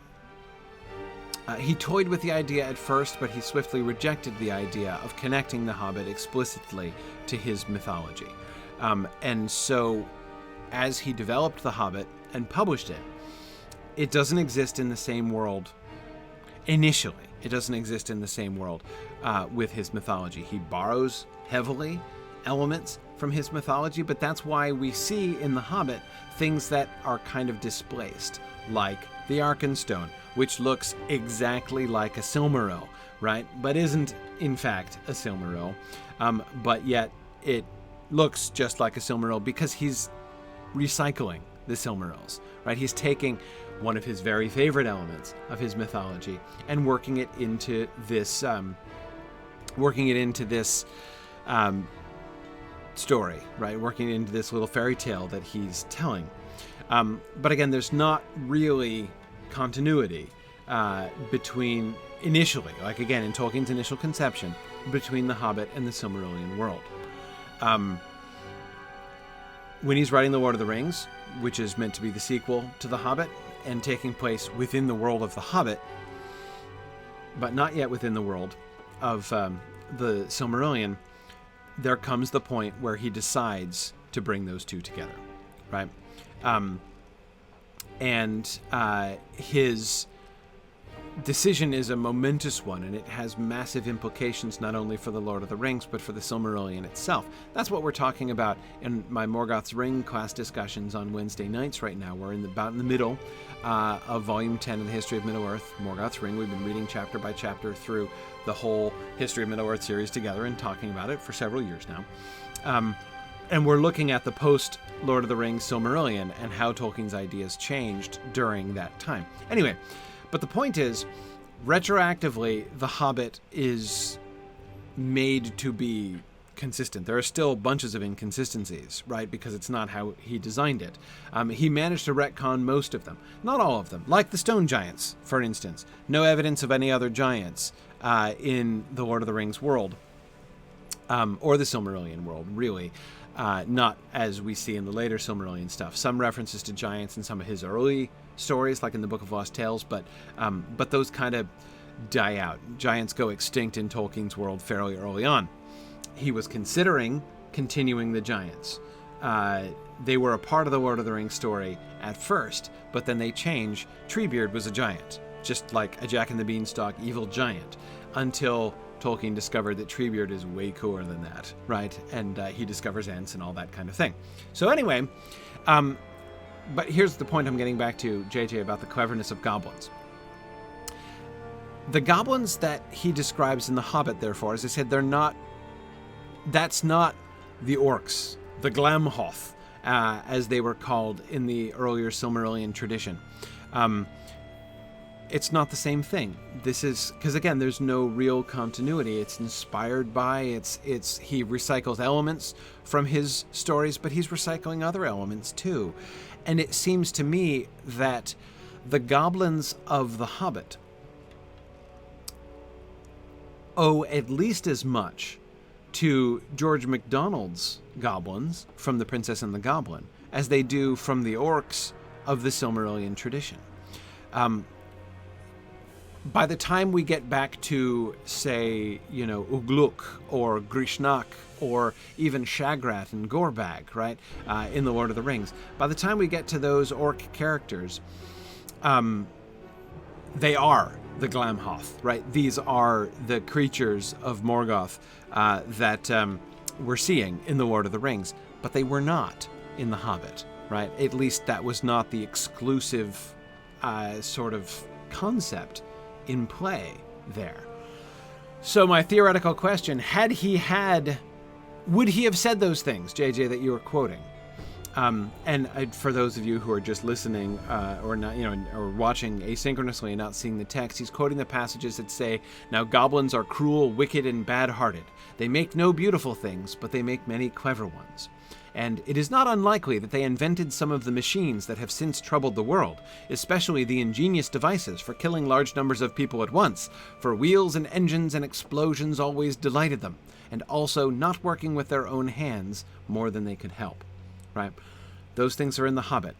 he toyed with the idea at first, but he swiftly rejected the idea of connecting The Hobbit explicitly to his mythology. And so, as he developed The Hobbit and published it, it doesn't exist in the same world. Initially, it doesn't exist in the same world with his mythology. He borrows heavily elements from his mythology, but that's why we see in The Hobbit things that are kind of displaced, like the Arkenstone, which looks exactly like a Silmaril, right? But isn't, in fact, a Silmaril. But yet, it looks just like a Silmaril because he's recycling the Silmarils, right? He's taking one of his very favorite elements of his mythology and working it into this story, right? Working into this little fairy tale that he's telling. But again, there's not really continuity between initially, like again in Tolkien's initial conception, between The Hobbit and the Silmarillion world. When he's writing The Lord of the Rings, which is meant to be the sequel to The Hobbit and taking place within the world of The Hobbit, but not yet within the world of the Silmarillion, there comes the point where he decides to bring those two together, right? decision is a momentous one, and it has massive implications not only for the Lord of the Rings, but for the Silmarillion itself. That's what we're talking about in my Morgoth's Ring class discussions on Wednesday nights right now. We're about in the middle of Volume 10 of the History of Middle-earth, Morgoth's Ring. We've been reading chapter by chapter through the whole History of Middle-earth series together and talking about it for several years now. And we're looking at the post-Lord of the Rings Silmarillion and how Tolkien's ideas changed during that time. Anyway, but the point is, retroactively, The Hobbit is made to be consistent. There are still bunches of inconsistencies, right? Because it's not how he designed it. He managed to retcon most of them. Not all of them. Like the stone giants, for instance. No evidence of any other giants in the Lord of the Rings world. Or the Silmarillion world, really. Not as we see in the later Silmarillion stuff. Some references to giants in some of his early stories, like in the Book of Lost Tales, but those kind of die out. Giants go extinct in Tolkien's world fairly early on. He was considering continuing the giants. They were a part of the Lord of the Rings story at first, but then they change. Treebeard was a giant, just like a Jack and the Beanstalk evil giant, until Tolkien discovered that Treebeard is way cooler than that, right? And he discovers Ents and all that kind of thing. So anyway, but here's the point I'm getting back to, JJ, about the cleverness of goblins. The goblins that he describes in The Hobbit, therefore, as I said, that's not the orcs, the Glamhoth, as they were called in the earlier Silmarillion tradition. It's not the same thing. This is because, again, there's no real continuity. It's inspired by, he recycles elements from his stories, but he's recycling other elements too. And it seems to me that the goblins of The Hobbit owe at least as much to George MacDonald's goblins from The Princess and the Goblin as they do from the orcs of the Silmarillion tradition. By the time we get back to, say, Ugluk or Grishnak or even Shagrat and Gorbag, right, in The Lord of the Rings, by the time we get to those orc characters, they are the Glamhoth, right? These are the creatures of Morgoth that we're seeing in The Lord of the Rings, but they were not in The Hobbit, right? At least that was not the exclusive sort of concept in play there. So my theoretical question, would he have said those things, JJ, that you were quoting? For those of you who are just listening or not, or watching asynchronously and not seeing the text, he's quoting the passages that say, "Now goblins are cruel, wicked, and bad-hearted. They make no beautiful things, but they make many clever ones. And it is not unlikely that they invented some of the machines that have since troubled the world, especially the ingenious devices for killing large numbers of people at once, for wheels and engines and explosions always delighted them, and also not working with their own hands more than they could help." Right? Those things are in The Hobbit.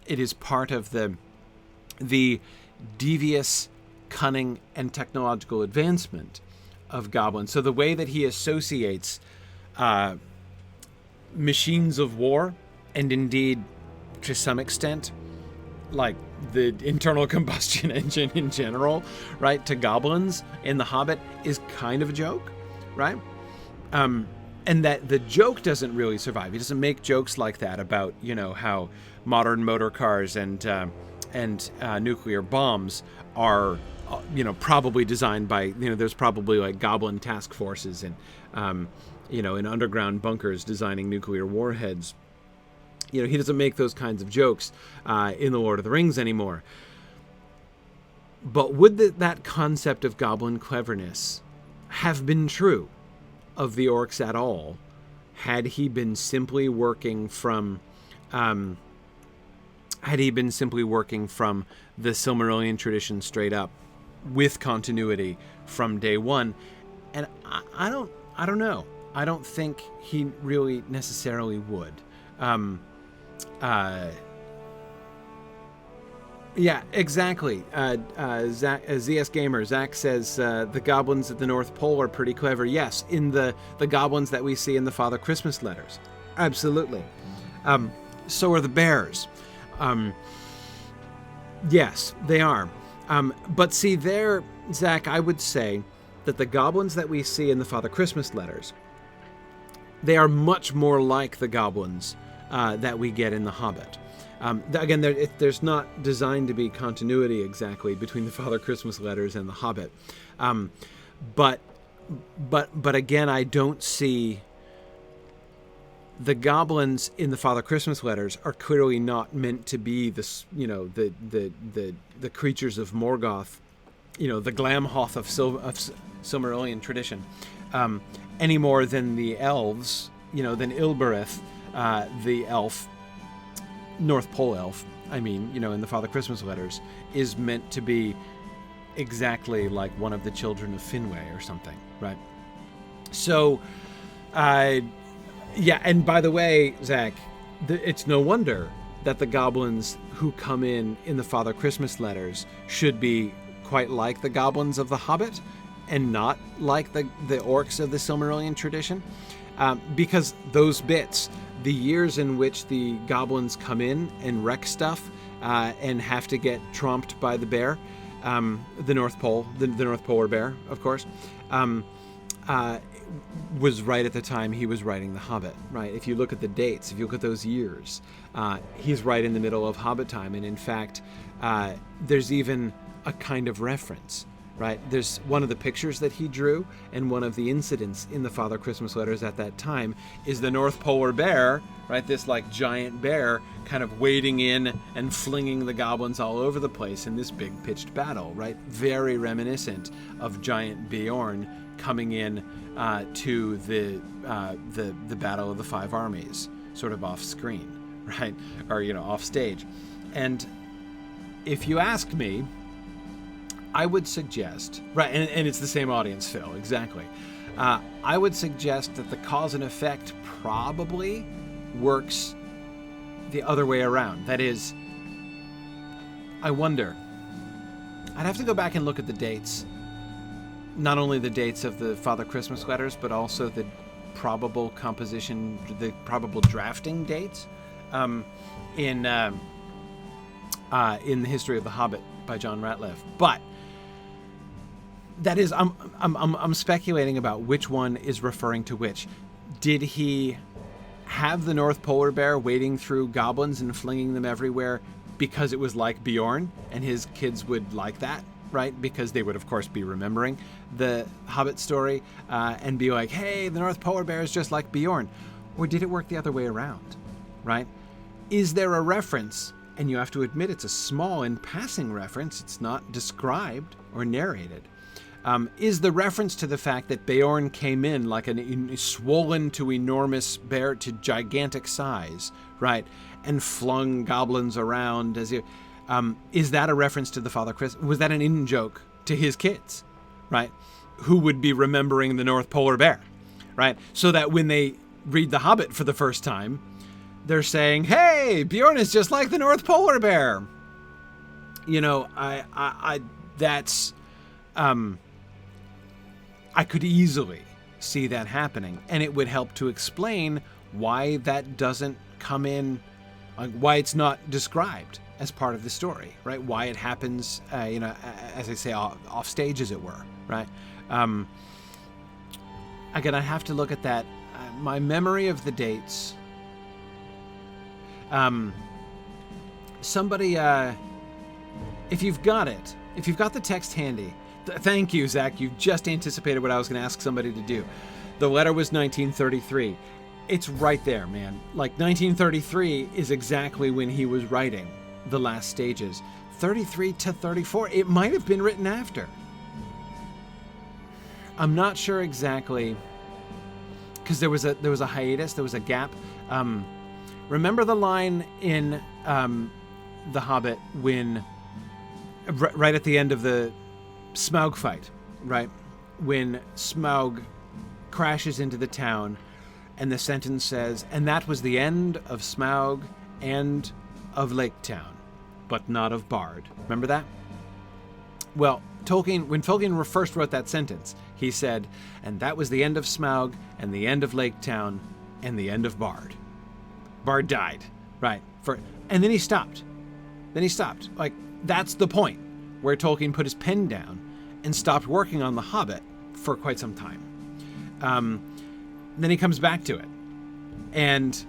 It is part of the devious, cunning, and technological advancement of goblins. So the way that he associates machines of war, and indeed, to some extent, like the internal combustion engine in general, right, to goblins in The Hobbit is kind of a joke, right? And that the joke doesn't really survive. He doesn't make jokes like that about, how modern motor cars and nuclear bombs are, probably designed by, there's probably like goblin task forces and, in underground bunkers designing nuclear warheads. He doesn't make those kinds of jokes in The Lord of the Rings anymore. But would that concept of goblin cleverness have been true of the orcs at all, had he been simply working from the Silmarillion tradition straight up with continuity from day one? And I don't know. I don't think he really necessarily would. Yeah, exactly. ZS Gamer, Zach says the goblins at the North Pole are pretty clever. Yes, in the goblins that we see in the Father Christmas letters. Absolutely. So are the bears. Yes, they are. But see there, Zach, I would say that the goblins that we see in the Father Christmas letters, they are much more like the goblins that we get in The Hobbit. Again, there's not designed to be continuity exactly between the Father Christmas letters and The Hobbit. But again, I don't see the goblins in the Father Christmas letters are clearly not meant to be the creatures of Morgoth, the Glamhoth of Silmarillion tradition, any more than the elves, than Ilberith, the elf, North Pole elf, in the Father Christmas letters, is meant to be exactly like one of the children of Finwë or something, right? So, yeah, and by the way, Zach, it's no wonder that the goblins who come in the Father Christmas letters should be quite like the goblins of The Hobbit and not like the orcs of the Silmarillion tradition, because those bits, the years in which the goblins come in and wreck stuff and have to get tromped by the bear, the North Pole, the North Polar Bear, of course, was right at the time he was writing The Hobbit, right? If you look at the dates, if you look at those years, he's right in the middle of Hobbit time. And in fact, there's even a kind of reference, right? There's one of the pictures that he drew, and one of the incidents in the Father Christmas letters at that time is the North Polar Bear, right? This like giant bear kind of wading in and flinging the goblins all over the place in this big pitched battle, right? Very reminiscent of giant Bjorn coming in to the Battle of the Five Armies, sort of off screen, right? Or, off stage. And if you ask me, I would suggest, right, and it's the same audience, Phil, exactly. I would suggest that the cause and effect probably works the other way around. That is, I wonder, I'd have to go back and look at the dates. Not only the dates of the Father Christmas letters, but also the probable composition, the probable drafting dates in the History of the Hobbit by John Ratliff. But that is, I'm speculating about which one is referring to which. Did he have the North Polar Bear wading through goblins and flinging them everywhere because it was like Bjorn, and his kids would like that? Right? Because they would, of course, be remembering the Hobbit story and be like, hey, the North Polar Bear is just like Bjorn. Or did it work the other way around? Right? Is there a reference? And you have to admit it's a small and passing reference. It's not described or narrated. Is the reference to the fact that Bjorn came in like a swollen to enormous bear to gigantic size, right? And flung goblins around as you... is that a reference to the Father Christmas? Was that an in-joke to his kids, right? Who would be remembering the North Polar Bear, right? So that when they read The Hobbit for the first time, they're saying, hey, Bjorn is just like the North Polar Bear. I could easily see that happening. And it would help to explain why that doesn't come in, why it's not described as part of the story, right? Why it happens, as I say, off stage, as it were, right? Again, I have to look at that. My memory of the dates. Somebody, if you've got it, if you've got the text handy, thank you, Zach. You've just anticipated what I was going to ask somebody to do. The letter was 1933. It's right there, man. Like 1933 is exactly when he was writing the last stages. 33 to 34, it might have been written after. I'm not sure exactly, because there was a hiatus, there was a gap. Remember the line in The Hobbit when right at the end of the Smaug fight, right? When Smaug crashes into the town and the sentence says, and that was the end of Smaug and of Lake Town, but not of Bard. Remember that? Well, when Tolkien first wrote that sentence, he said, and that was the end of Smaug and the end of Lake Town and the end of Bard. Bard died, right? And then he stopped. Like, that's the point. where Tolkien put his pen down and stopped working on The Hobbit for quite some time. Then he comes back to it, and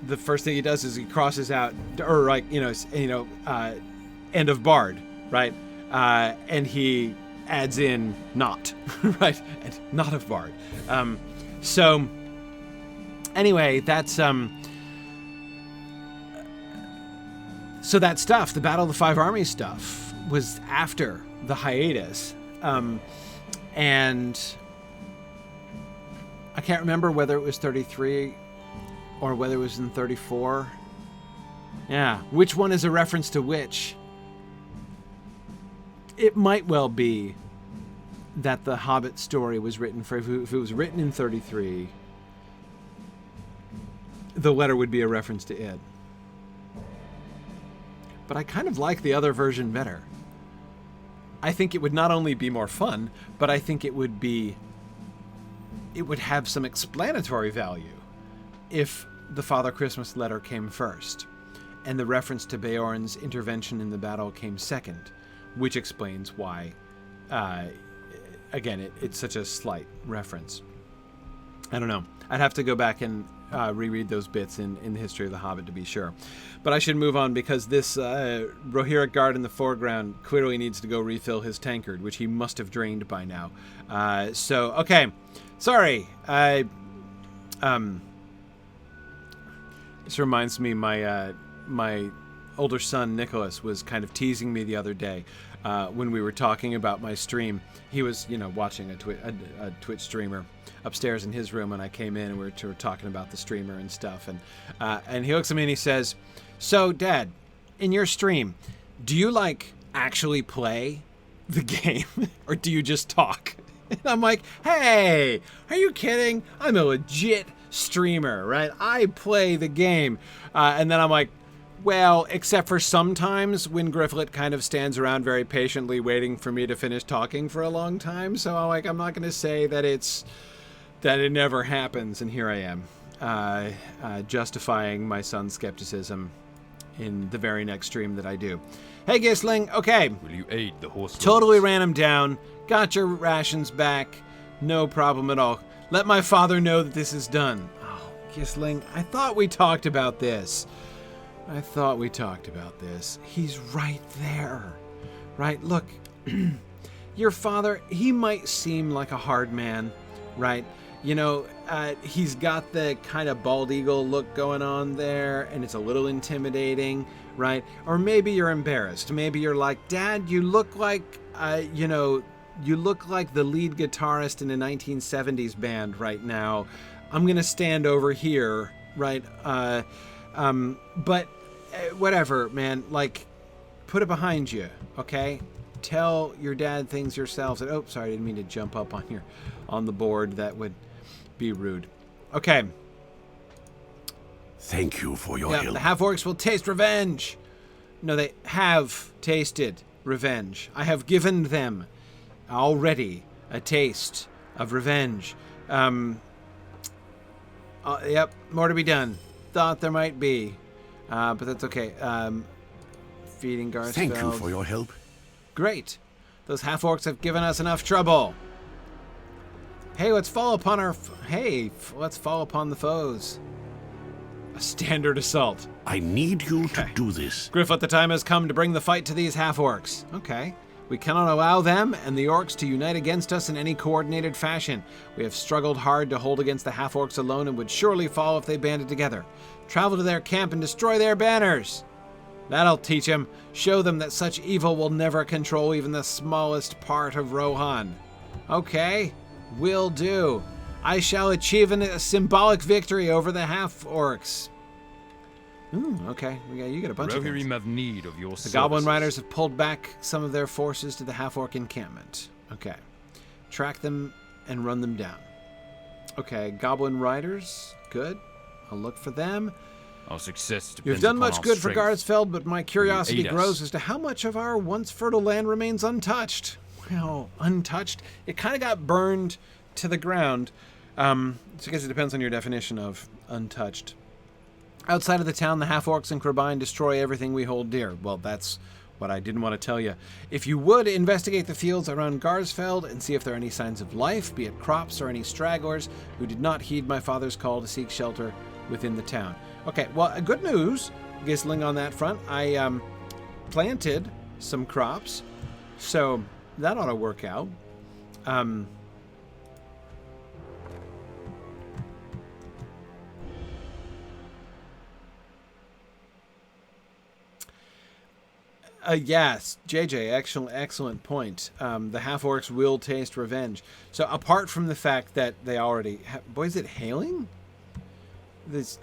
the first thing he does is he crosses out, or like end of Bard, right? And he adds in not, right? And not of Bard. So anyway, that's so that stuff, the Battle of the Five Armies stuff, was after the hiatus, and I can't remember whether it was 33 or whether it was in 34. Yeah, which one is a reference to which? It might well be that the Hobbit story was written for, if it was written in 33, the letter would be a reference to it. But I kind of like the other version better. I think it would not only be more fun, but I think it would have some explanatory value if the Father Christmas letter came first and the reference to Beorn's intervention in the battle came second, which explains why, again, it's such a slight reference. I don't know. I'd have to go back and reread those bits in the history of The Hobbit to be sure. But I should move on because this Rohirric guard in the foreground clearly needs to go refill his tankard, which he must have drained by now. So, okay. Sorry. This reminds me, my older son, Nicholas, was kind of teasing me the other day when we were talking about my stream. He was, watching a Twitch streamer upstairs in his room when I came in, and we were talking about the streamer and stuff. And he looks at me and he says, "So, Dad, in your stream, do you, actually play the game, or do you just talk?" And I'm like, "Hey, are you kidding? I'm a legit streamer, right? I play the game." And then I'm like, "Well, except for sometimes when Gryfflet kind of stands around very patiently waiting for me to finish talking for a long time." So I'm not going to say that it never happens. And here I am, justifying my son's skepticism in the very next stream that I do. Hey, Gisling. Okay. Will you aid the horse? Totally ran him down. Got your rations back. No problem at all. Let my father know that this is done. Oh, Gisling, I thought we talked about this. He's right there. Right? Look, your father, he might seem like a hard man, right? He's got the kind of bald eagle look going on there, and it's a little intimidating, right? Or maybe you're embarrassed. Maybe you're like, "Dad, you look like, you look like the lead guitarist in a 1970s band right now. I'm going to stand over here," right? But whatever, man, put it behind you, okay? Tell your dad things yourselves. Oh, sorry, I didn't mean to jump up on the board. That would be rude. Okay. Thank you for your help. The half-orcs will taste revenge. No, they have tasted revenge. I have given them already a taste of revenge. Yep, more to be done. Thought there might be, but that's okay. Feeding Garsfeld. Thank you for your help. Great. Those half-orcs have given us enough trouble. Hey, let's fall upon the foes. A standard assault. I need you to do this. Gryfflet, the time has come to bring the fight to these half-orcs. Okay. We cannot allow them and the orcs to unite against us in any coordinated fashion. We have struggled hard to hold against the half-orcs alone and would surely fall if they banded together. Travel to their camp and destroy their banners. That'll teach them. Show them that such evil will never control even the smallest part of Rohan. Okay, will do. I shall achieve a symbolic victory over the half-orcs. Okay. You got a bunch of things. Rohirrim have need of your The services. Goblin Riders have pulled back some of their forces to the half-orc encampment. Okay. Track them and run them down. Okay, Goblin Riders. Good. I'll look for them. Our success depends You've done upon much our good for strength. Garsfeld, but my curiosity aid us? grows as to how much of our once fertile land remains untouched. Well, untouched? It kind of got burned to the ground. So I guess it depends on your definition of untouched. Outside of the town, the half-orcs and crebain destroy everything we hold dear. Well, that's what I didn't want to tell you. If you would, investigate the fields around Garsfeld and see if there are any signs of life, be it crops or any stragglers who did not heed my father's call to seek shelter within the town. Okay, well, good news, Gisling, on that front. I planted some crops, so that ought to work out. Yes, JJ, excellent point. The half-orcs will taste revenge. So apart from the fact that they already boy, is it hailing? These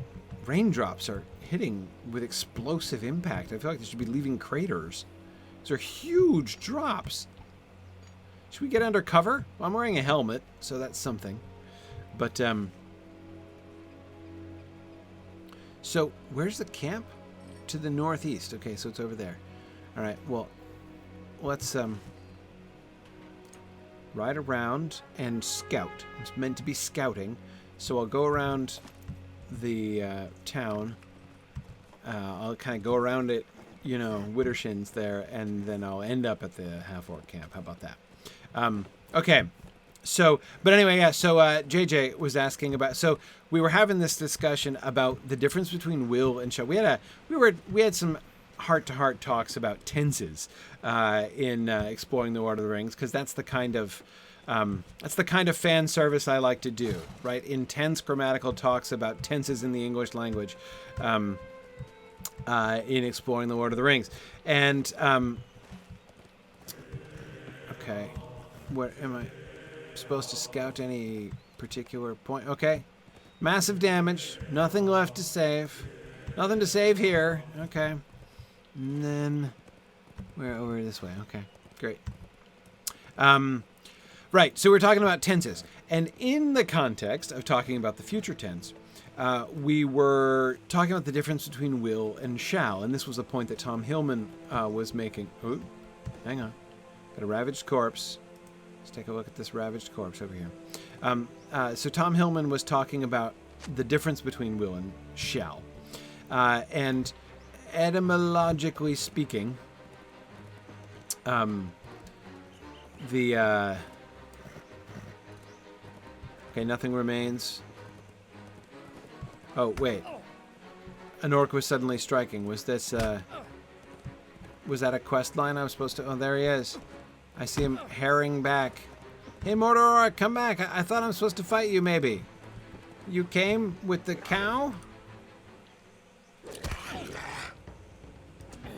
raindrops are hitting with explosive impact. I feel like they should be leaving craters. These are huge drops. Should we get under cover? Well, I'm wearing a helmet, so that's something. But, so where's the camp? To the northeast. Okay, so it's over there. All right, well, let's ride around and scout. It's meant to be scouting, so I'll go around the town. I'll kind of go around it, you know, Widdershins there, and then I'll end up at the half-orc camp. How about that? Okay, so, but anyway, yeah, so JJ was asking about, so we were having this discussion about the difference between will and shall. We had some heart-to-heart talks about tenses in exploring the Lord of the Rings, because that's the kind of fan service I like to do, right? Intense grammatical talks about tenses in the English language in exploring the Lord of the Rings. And okay, what am I supposed to scout? Any particular point? Okay, massive damage, nothing left to save, nothing to save here. Okay. And then we're over this way. Okay, great. Right, so we're talking about tenses. And in the context of talking about the future tense, we were talking about the difference between will and shall. And this was a point that Tom Hillman was making. Ooh, hang on. Got a ravaged corpse. Let's take a look at this ravaged corpse over here. So Tom Hillman was talking about the difference between will and shall. And etymologically speaking, okay, nothing remains. Oh, wait. An orc was suddenly striking. Was this, was that a quest line I was supposed to... Oh, there he is. I see him herring back. Hey, Mordor, come back. I thought I'm supposed to fight you, maybe. You came with the cow?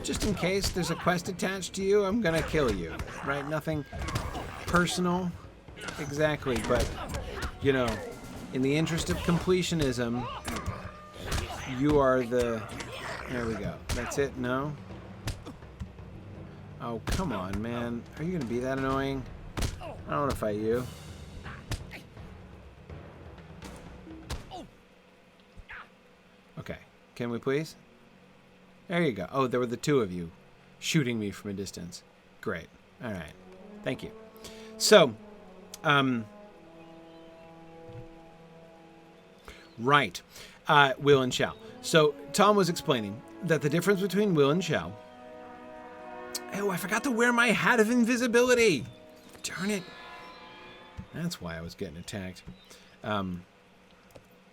Just in case there's a quest attached to you, I'm gonna kill you, right? Nothing personal, exactly, but, you know, in the interest of completionism, you are the... There we go. That's it? No? Oh, come on, man. Are you gonna be that annoying? I don't want to fight you. Okay. Can we please? There you go. Oh, there were the two of you shooting me from a distance. Great. All right. Thank you. So, right. Will and shall. So, Tom was explaining that the difference between will and shall... Oh, I forgot to wear my hat of invisibility. Darn it. That's why I was getting attacked. Other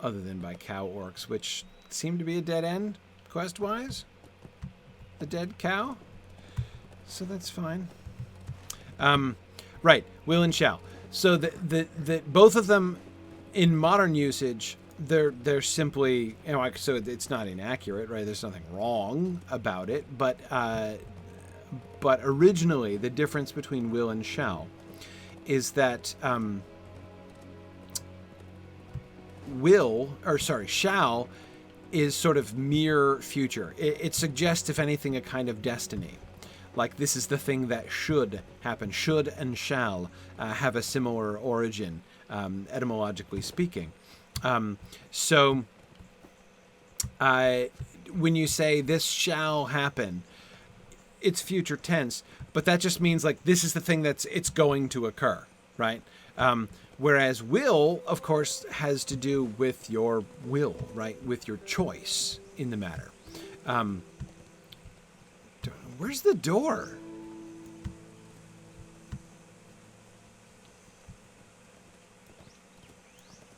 than by cow orcs, which seemed to be a dead end, quest-wise. The dead cow. So that's fine. Right, will and shall. So the both of them in modern usage, they're simply, you know, so it's not inaccurate, right? There's nothing wrong about it, but originally the difference between will and shall is that shall is sort of mere future. It suggests, if anything, a kind of destiny. Like, this is the thing that should happen. Should and shall have a similar origin, etymologically speaking. So when you say this shall happen, it's future tense, but that just means, like, this is the thing it's going to occur, right? Whereas will, of course, has to do with your will, right? With your choice in the matter. Where's the door?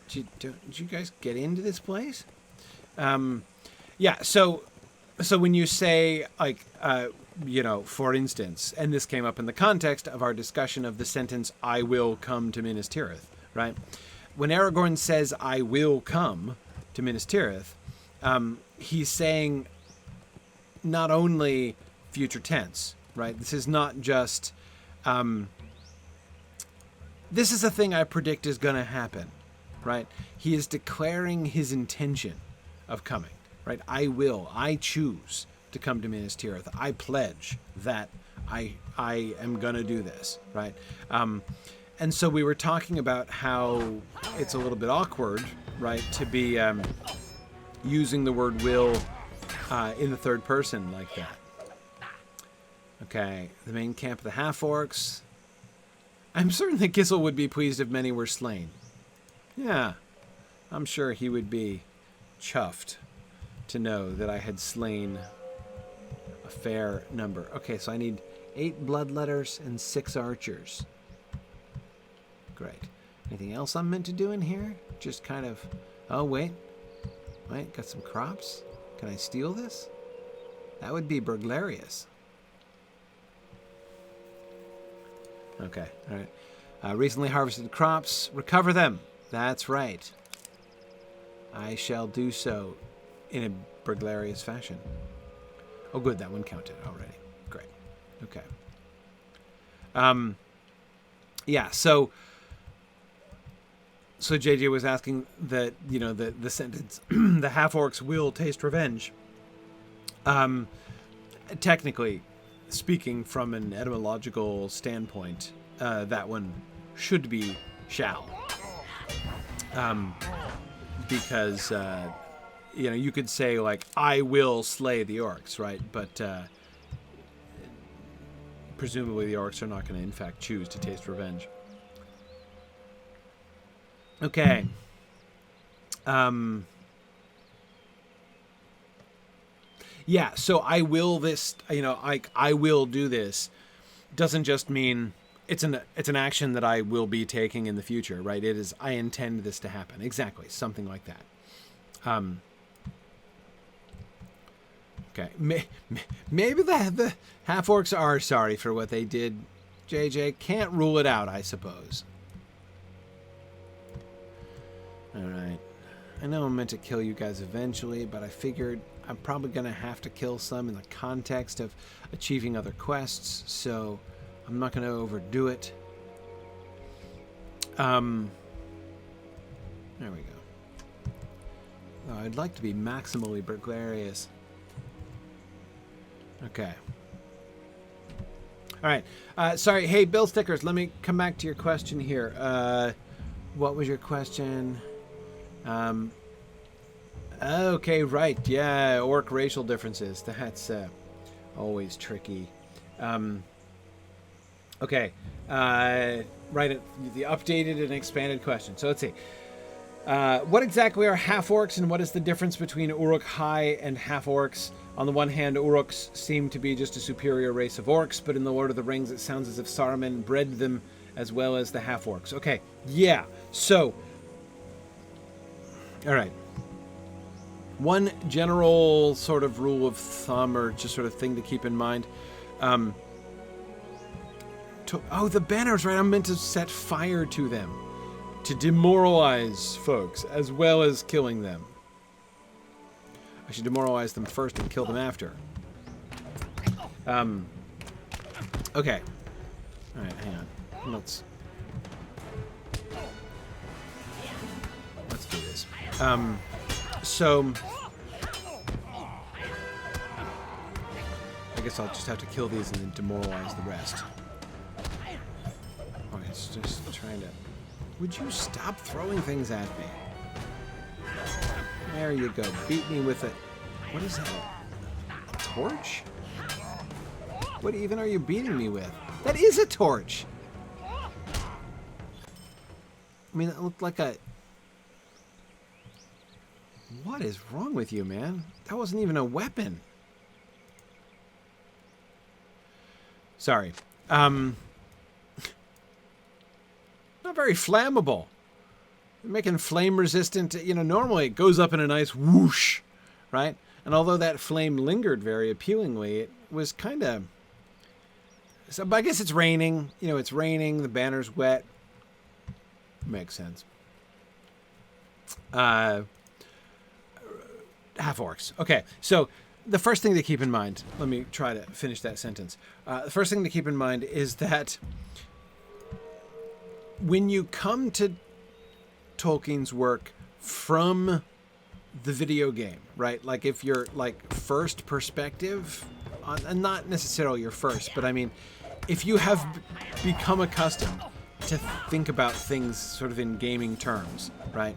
Did you guys get into this place? Yeah, so when you say, like, for instance, and this came up in the context of our discussion of the sentence, I will come to Minas Tirith, right? When Aragorn says, I will come to Minas Tirith, he's saying not only future tense, right? This is not just, this is a thing I predict is going to happen, right? He is declaring his intention of coming, right? I choose to come to Minas Tirith. I pledge that I am going to do this, right? And so we were talking about how it's a little bit awkward, right, to be using the word will in the third person like that. Okay, the main camp of the half-orcs. I'm certain that Gísil would be pleased if many were slain. Yeah, I'm sure he would be chuffed to know that I had slain a fair number. Okay, so I need 8 bloodletters and 6 archers. Great. Anything else I'm meant to do in here? Just kind of... Oh, wait, got some crops? Can I steal this? That would be burglarious. Okay, all right. Recently harvested crops, recover them. That's right. I shall do so in a burglarious fashion. Oh, good, that one counted already. Great. Okay. Yeah, so JJ was asking that, the sentence, the half-orcs will taste revenge. Technically speaking, from an etymological standpoint, that one should be shall. Because, you could say, like, I will slay the orcs, right? But presumably the orcs are not going to, in fact, choose to taste revenge. Okay. Yeah, so I will this, I will do this doesn't just mean it's an action that I will be taking in the future, right? It is, I intend this to happen. Exactly, something like that. Okay, maybe the half-orcs are sorry for what they did. JJ, can't rule it out, I suppose. All right. I know I'm meant to kill you guys eventually, but I figured I'm probably going to have to kill some in the context of achieving other quests, so I'm not going to overdo it. There we go. Oh, I'd like to be maximally burglarious. Okay. All right. Sorry. Hey, Bill Stickers, let me come back to your question here. What was your question? Okay, right. Yeah, orc racial differences. That's always tricky. Okay. Right, the updated and expanded question. So let's see. What exactly are half-orcs, and what is the difference between Uruk-hai and half-orcs? On the one hand, Uruks seem to be just a superior race of orcs, but in the Lord of the Rings it sounds as if Saruman bred them as well as the half-orcs. Okay, yeah, so... Alright. One general sort of rule of thumb, or just sort of thing to keep in mind. Oh, the banners, right? I'm meant to set fire to them. To demoralize folks, as well as killing them. I should demoralize them first and kill them after. Okay. Alright, hang on. Let's do this. So... I guess I'll just have to kill these and then demoralize the rest. Oh, it's just trying to... Would you stop throwing things at me? There you go. Beat me with it. What is that? A torch? What even are you beating me with? That is a torch! I mean, it looked like a... What is wrong with you, man? That wasn't even a weapon. Sorry. Not very flammable. Making flame resistant, normally it goes up in a nice whoosh, right? And although that flame lingered very appealingly, it was kind of... So, but I guess it's raining. It's raining. The banner's wet. Makes sense. Half orcs. Okay, so the first thing to keep in mind, let me try to finish that sentence. The first thing to keep in mind is that when you come to Tolkien's work from the video game, right? Like if you're like first perspective, and not necessarily your first, but I mean, if you have become accustomed to think about things sort of in gaming terms, right?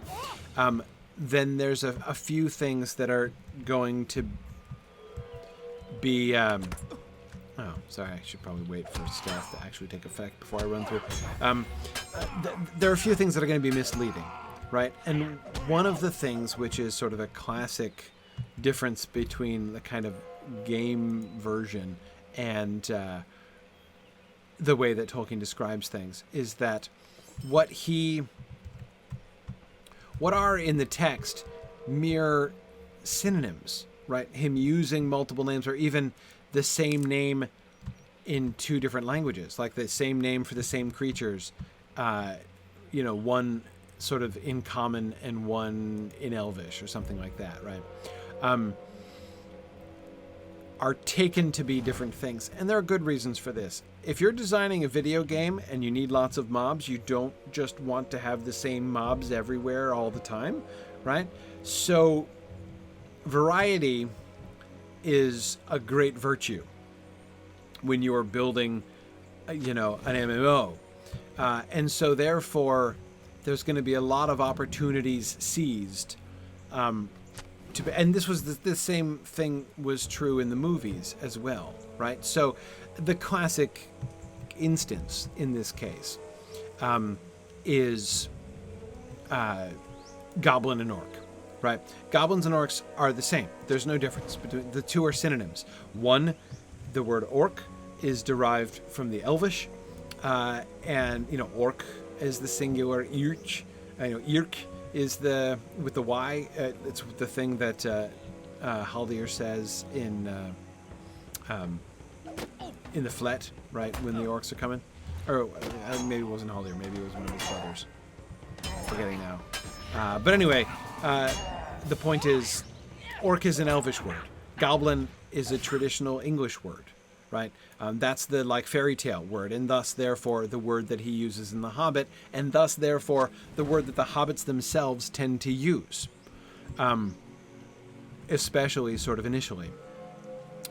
Then there's a few things that are going to be... oh, sorry, I should probably wait for stealth to actually take effect before I run through. There are a few things that are going to be misleading, right? And one of the things which is sort of a classic difference between the kind of game version and the way that Tolkien describes things is that what are in the text mere synonyms, right? Him using multiple names or even the same name in two different languages, like the same name for the same creatures, one sort of in common and one in Elvish or something like that, right? Are taken to be different things. And there are good reasons for this. If you're designing a video game and you need lots of mobs, you don't just want to have the same mobs everywhere all the time, right? So variety is a great virtue when you're building, an MMO. And so therefore, there's going to be a lot of opportunities seized. And this was the same thing was true in the movies as well, right? So the classic instance in this case is goblin and orc, right? Goblins and orcs are the same. There's no difference between the two. Are synonyms. One, the word orc is derived from the Elvish, and orc is the singular. Irk is the with the Y. It's the thing that Haldir says in the Flet, right, when the orcs are coming. Or maybe it wasn't Haldir, maybe it was one of his brothers. Forgetting now. But anyway, the point is, orc is an Elvish word. Goblin is a traditional English word, right? That's the fairy tale word, and thus, therefore, the word that he uses in The Hobbit, and thus, therefore, the word that the hobbits themselves tend to use, especially sort of initially.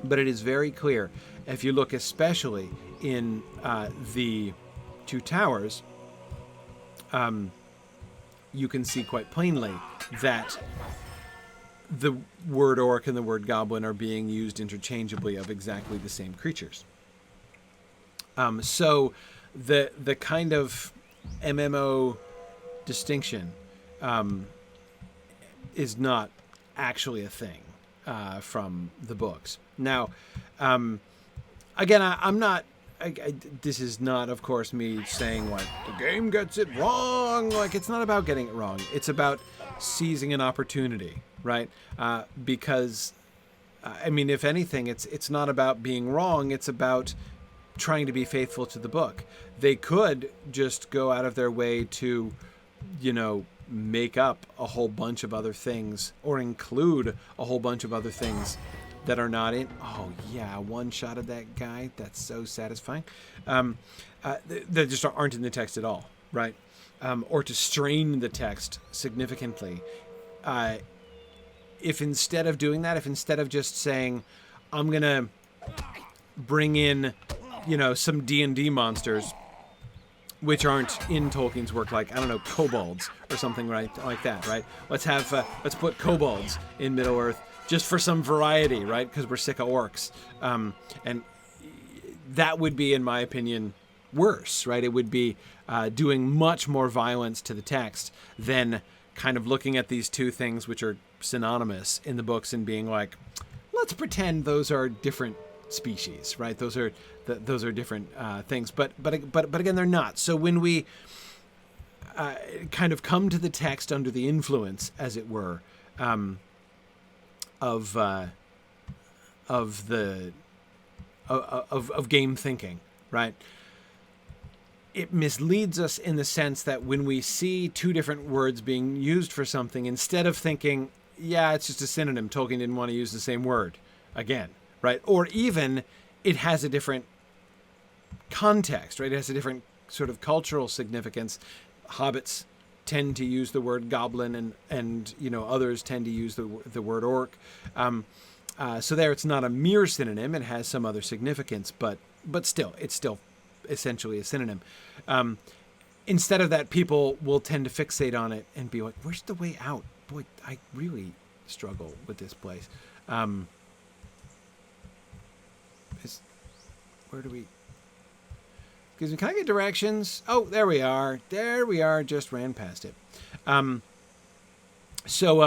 But it is very clear, if you look especially in the Two Towers, you can see quite plainly that the word orc and the word goblin are being used interchangeably of exactly the same creatures. So the kind of MMO distinction is not actually a thing from the books. Now, again, I'm not... this is not, of course, me saying, the game gets it wrong. It's not about getting it wrong. It's about seizing an opportunity, right? Because, if anything, it's not about being wrong. It's about trying to be faithful to the book. They could just go out of their way to, make up a whole bunch of other things or include a whole bunch of other things that are not in. Oh yeah, one shot of that guy. That's so satisfying. That just aren't in the text at all, right? Or to strain the text significantly. If instead of doing that, if instead of just saying, I'm gonna bring in, some D&D monsters, which aren't in Tolkien's work, kobolds or something like that, right? Let's put kobolds in Middle-earth just for some variety, right? Because we're sick of orcs. And that would be, in my opinion, worse, right? It would be doing much more violence to the text than kind of looking at these two things which are synonymous in the books and being let's pretend those are different species, right? Those are different things. But again, they're not. So when we kind of come to the text under the influence, as it were, of game thinking, right? It misleads us in the sense that when we see two different words being used for something, instead of thinking, yeah, it's just a synonym, Tolkien didn't want to use the same word again, right? Or even it has a different context, right? It has a different sort of cultural significance. Hobbits tend to use the word goblin, and others tend to use the word orc. So there, it's not a mere synonym; it has some other significance, but still, it's still essentially a synonym. Instead of that, people will tend to fixate on it and be like, "Where's the way out?" Boy, I really struggle with this place. Where do we? Excuse me, can I get directions? Oh, there we are. There we are. Just ran past it. So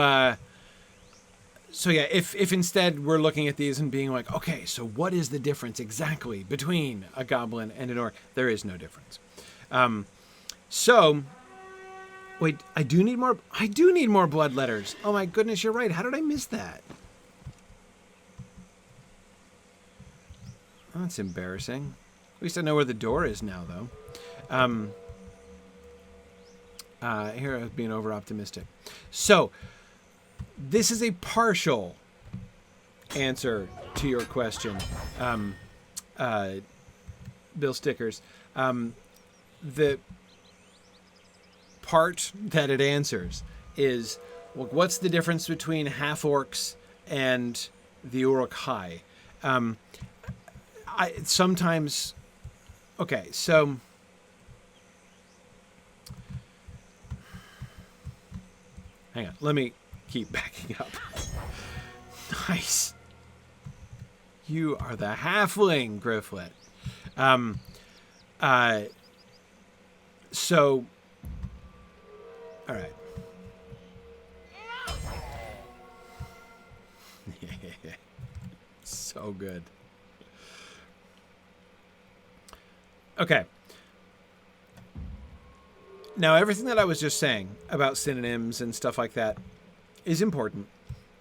yeah, if instead we're looking at these and being like, okay, so what is the difference exactly between a goblin and an orc? There is no difference. So, wait, I do need more blood letters. Oh my goodness, you're right. How did I miss that? Oh, that's embarrassing. At least I know where the door is now, though. Here I was being over-optimistic. So, this is a partial answer to your question, Bill Stickers. The part that it answers is, well, what's the difference between half-orcs and the Uruk-hai? Sometimes... Okay, so... Hang on, let me keep backing up. Nice. You are the halfling, Gryfflet. So... Alright. So good. Okay. Now, everything that I was just saying about synonyms and stuff like that is important.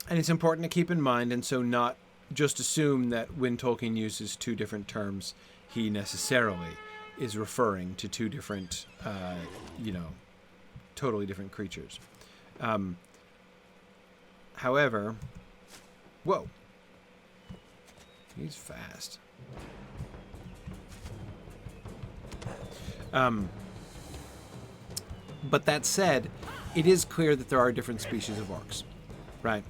And it's important to keep in mind, and so not just assume that when Tolkien uses two different terms, he necessarily is referring to two different, totally different creatures. However, whoa. He's fast. But that said, it is clear that there are different species of orcs, right?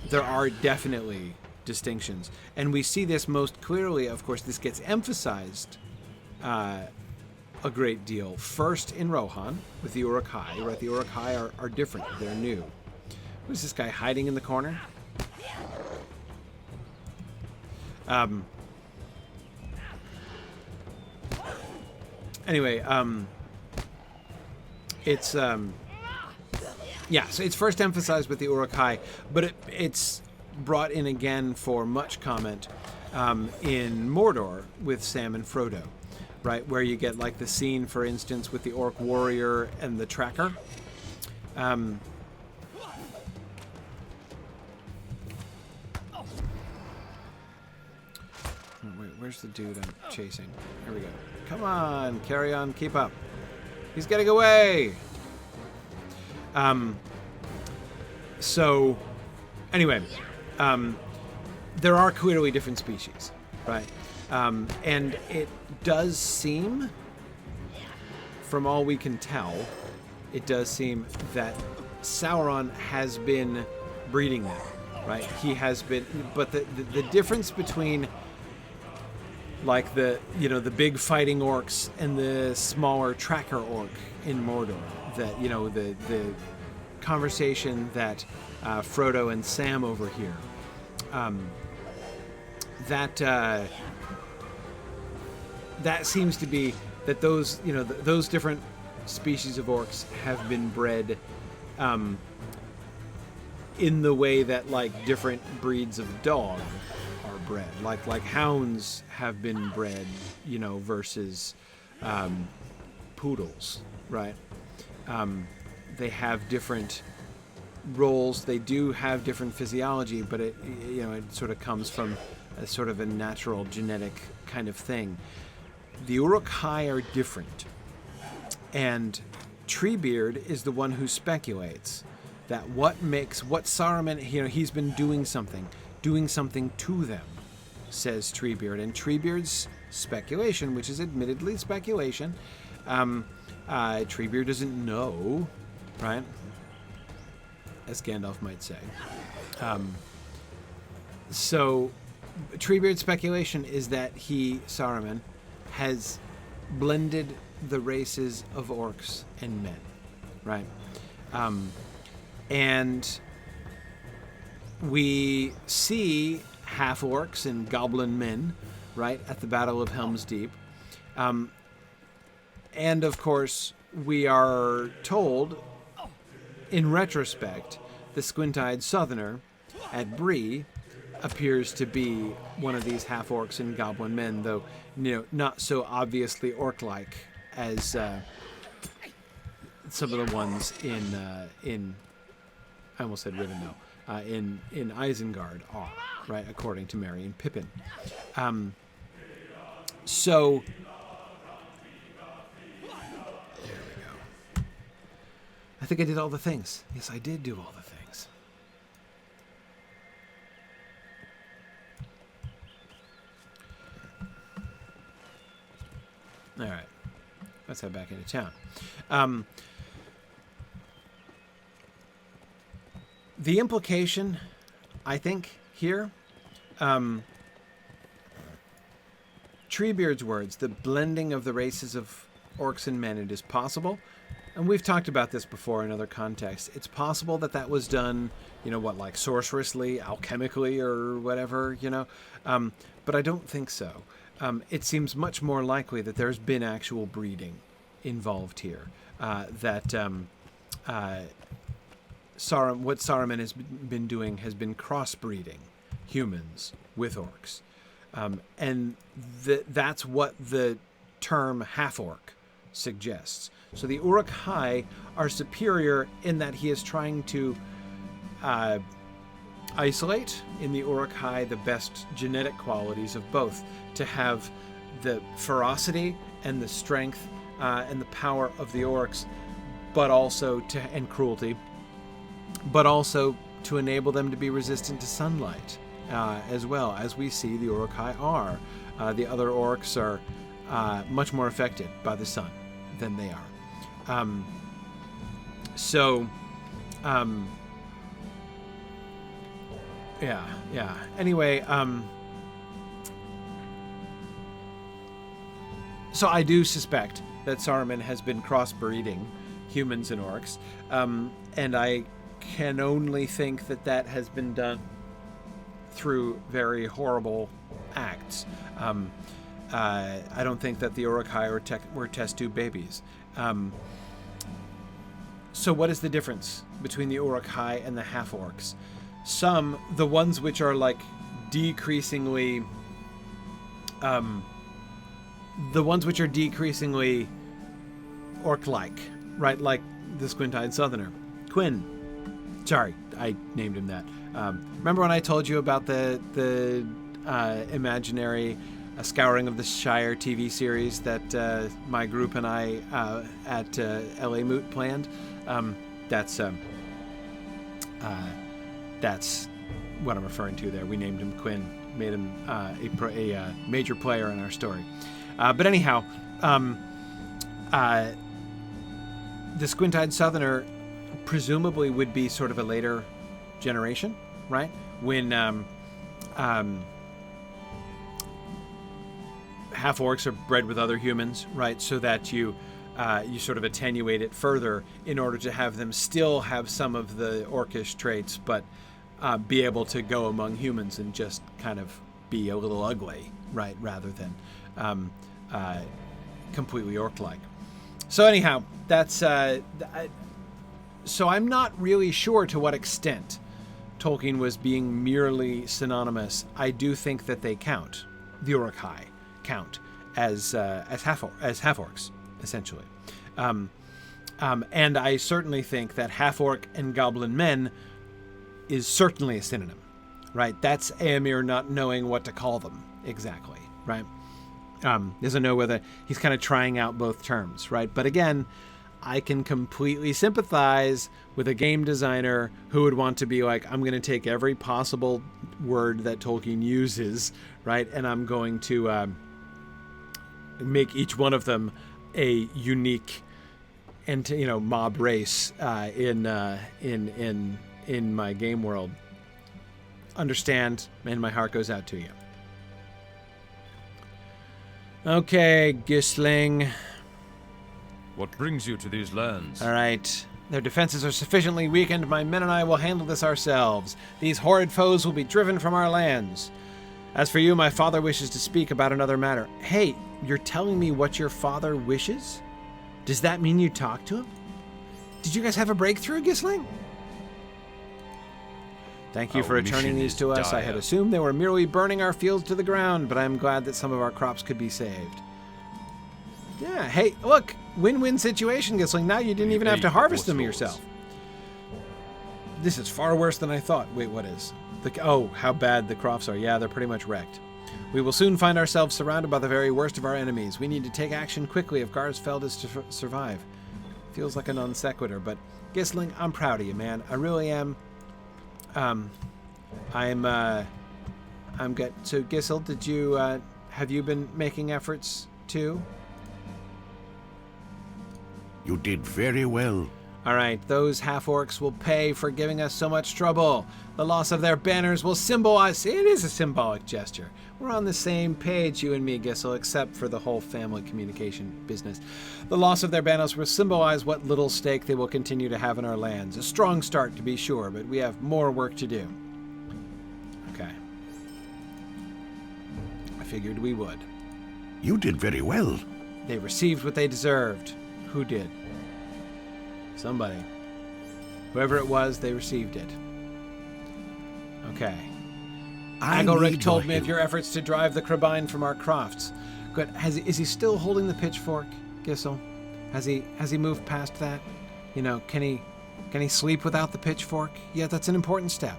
There are definitely distinctions. And we see this most clearly, of course, this gets emphasized a great deal. First in Rohan, with the Uruk-hai, right? The Uruk-hai are different. They're new. Who's this guy hiding in the corner? Anyway, it's yeah, so it's first emphasized with the Uruk-hai, but it's brought in again for much comment in Mordor with Sam and Frodo, right, where you get like the scene, for instance, with the orc warrior and the tracker. Wait, where's the dude I'm chasing? Here we go. Come on, carry on, keep up. He's getting away. So, anyway, there are clearly different species, right? And it does seem, from all we can tell, it does seem that Sauron has been breeding them, right? He has been, but the difference between like the big fighting orcs and the smaller tracker orc in Mordor, that the conversation that Frodo and Sam overhear, that seems to be that those those different species of orcs have been bred in the way that like different breeds of dog are bred, like hounds have been bred, versus poodles, right? They have different roles. They do have different physiology, but it sort of comes from a sort of a natural genetic kind of thing. The Uruk-hai are different, and Treebeard is the one who speculates that what Saruman, he's been doing something to them, says Treebeard. And Treebeard's speculation, which is admittedly speculation, Treebeard doesn't know, right? As Gandalf might say. So Treebeard's speculation is that Saruman, has blended the races of orcs and men, right? And we see half-orcs and goblin men, right, at the Battle of Helm's Deep. And, of course, we are told, in retrospect, the squint-eyed southerner at Bree appears to be one of these half-orcs and goblin men, though, not so obviously orc-like as some of the ones in I almost said Rivendell, in Isengard are, right, according to Merry and Pippin. So there we go. I think I did all the things. Yes, I did do all the things. All right, let's head back into town. The implication, I think, here, Treebeard's words, the blending of the races of orcs and men, it is possible. And we've talked about this before in other contexts. It's possible that was done, like sorcerously, alchemically, or whatever, but I don't think so. It seems much more likely that there's been actual breeding involved here. What Saruman has been doing has been crossbreeding humans with orcs. And that's what the term half-orc suggests. So the Uruk-hai are superior in that he is trying to isolate in the Uruk-hai the best genetic qualities of both, to have the ferocity and the strength and the power of the orcs, but also and cruelty, but also to enable them to be resistant to sunlight, as well, as we see the Uruk-hai are. The other orcs are much more affected by the sun than they are. Yeah. Anyway, so I do suspect that Saruman has been crossbreeding humans and orcs, and I can only think that has been done through very horrible acts. I don't think that the Uruk-hai were test tube babies. So what is the difference between the Uruk-hai and the half-orcs? The ones which are like decreasingly orc-like, right? Like the squint-eyed southerner. Quinn. Sorry, I named him that. Remember when I told you about the imaginary Scouring of the Shire TV series that my group and I at LA Moot planned? That's what I'm referring to there. We named him Quinn, made him a major player in our story. But anyhow, the squint-eyed southerner presumably would be sort of a later generation, right? When half-orcs are bred with other humans, right? So that you sort of attenuate it further in order to have them still have some of the orcish traits, but be able to go among humans and just kind of be a little ugly, right? Rather than completely orc-like. So anyhow, that's... so I'm not really sure to what extent Tolkien was being merely synonymous, I do think that they count. The Uruk-hai count as half-orcs, essentially. And I certainly think that half-orc and goblin men is certainly a synonym, right? That's Éomer not knowing what to call them exactly, right? Doesn't know whether he's kind of trying out both terms, right? But again, I can completely sympathize with a game designer who would want to be like, I'm going to take every possible word that Tolkien uses, right? And I'm going to make each one of them a unique and mob race in my game world. Understand, and my heart goes out to you. Okay, Gisling. What brings you to these lands? All right. Their defenses are sufficiently weakened. My men and I will handle this ourselves. These horrid foes will be driven from our lands. As for you, my father wishes to speak about another matter. Hey, you're telling me what your father wishes? Does that mean you talked to him? Did you guys have a breakthrough, Gisling? Thank you for returning these to us. I had assumed they were merely burning our fields to the ground, but I'm glad that some of our crops could be saved. Yeah, hey, look, win-win situation, Gisling. Now you didn't even have to harvest them yourself. This is far worse than I thought. Wait, what is? Oh, how bad the crops are. Yeah, they're pretty much wrecked. We will soon find ourselves surrounded by the very worst of our enemies. We need to take action quickly if Garsfeld is to survive. Feels like a non sequitur, but Gisling, I'm proud of you, man. I really am. I'm good. So, Gisil, did you, have you been making efforts too? You did very well. All right, those half-orcs will pay for giving us so much trouble. The loss of their banners will symbolize... It is a symbolic gesture. We're on the same page, you and me, Gisel, except for the whole family communication business. The loss of their banners will symbolize what little stake they will continue to have in our lands. A strong start, to be sure, but we have more work to do. Okay. I figured we would. You did very well. They received what they deserved. Who did? Somebody. Whoever it was, they received it. Okay. Agelric told me of your efforts to drive the crebain from our crofts. Good. Is he still holding the pitchfork, Gisel? Has he moved past that? You know, can he sleep without the pitchfork? Yeah, that's an important step.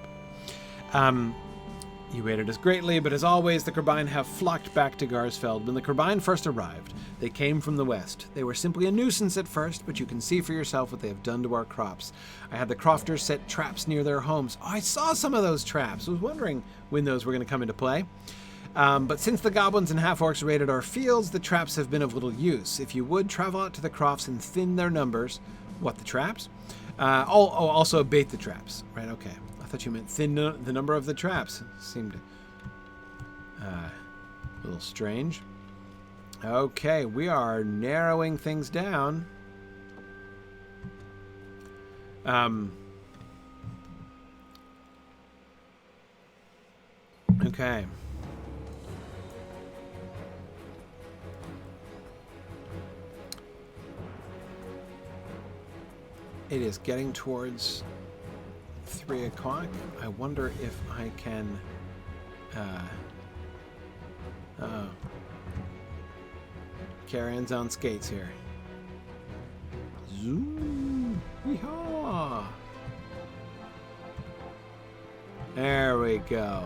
You rated us greatly, but as always, the crebain have flocked back to Garsfeld. When the crebain first arrived, they came from the west. They were simply a nuisance at first, but you can see for yourself what they have done to our crops. I had the crofters set traps near their homes. Oh, I saw some of those traps. I was wondering when those were going to come into play. But since the goblins and half-orcs raided our fields, the traps have been of little use. If you would, travel out to the crofts and thin their numbers. What, the traps? Also bait the traps. Right, okay. I thought you meant thin the number of the traps. It seemed a little strange. Okay, we are narrowing things down. Okay. It is getting towards 3 o'clock. I wonder if I can... Carrions on skates here. Zoom! Yeehaw! There we go.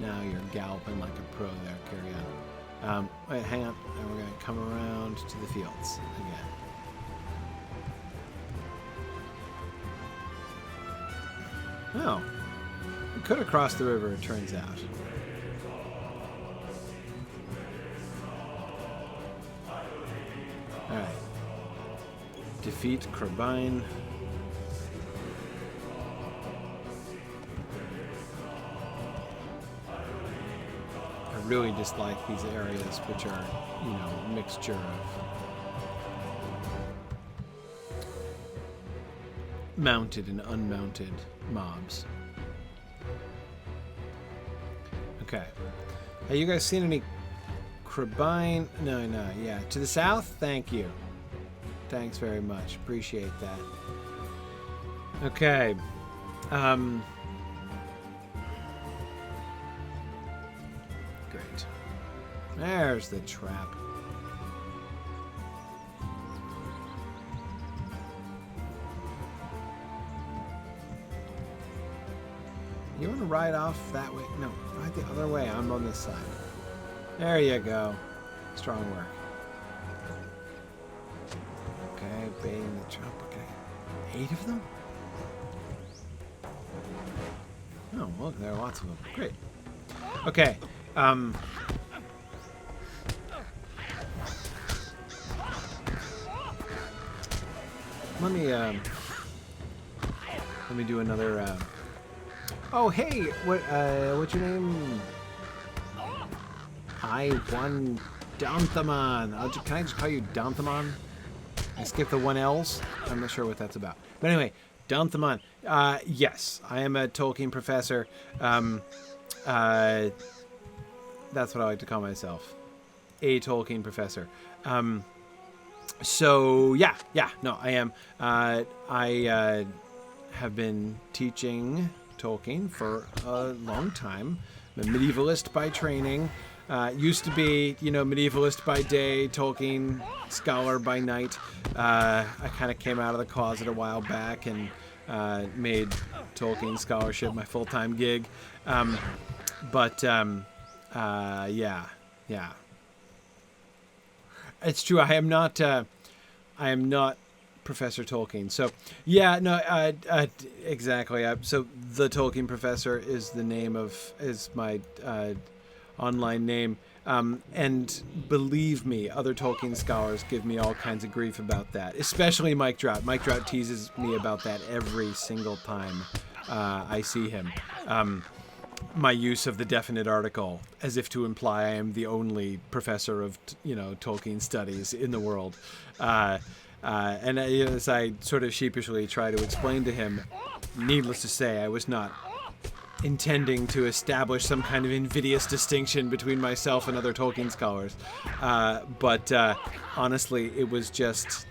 Now you're galloping like a pro there, carry on. Wait, hang on. Now we're going to come around to the fields again. Oh. We could have crossed the river, it turns out. Alright. Defeat crebain. I really dislike these areas which are, you know, a mixture of mounted and unmounted mobs. Okay. Have you guys seen any crebain? No, yeah. To the south? Thank you. Thanks very much. Appreciate that. Okay. There's the trap. You want to ride off that way? No, ride the other way. I'm on this side. There you go. Strong work. Okay, baiting the trap. Okay. 8 of them? Oh, look, there are lots of them. Great. Okay. Let me do another. Oh, hey, what's your name? I won Danthaman. Can I just call you Danthaman? I skipped the 1 L's. I'm not sure what that's about. But anyway, Danthaman. Yes, I am a Tolkien professor. That's what I like to call myself. A Tolkien professor. So, yeah, no, I am. I have been teaching Tolkien for a long time. I'm a medievalist by training. Used to be, medievalist by day, Tolkien scholar by night. I kind of came out of the closet a while back and made Tolkien scholarship my full-time gig. Yeah. It's true. I am not Professor Tolkien. So, yeah, no, exactly. So the Tolkien Professor is is my online name. And believe me, other Tolkien scholars give me all kinds of grief about that, especially Mike Trout. Mike Trout teases me about that every single time I see him. My use of the definite article, as if to imply I am the only professor of, Tolkien studies in the world. And as I sort of sheepishly try to explain to him, needless to say, I was not intending to establish some kind of invidious distinction between myself and other Tolkien scholars. But honestly, it was just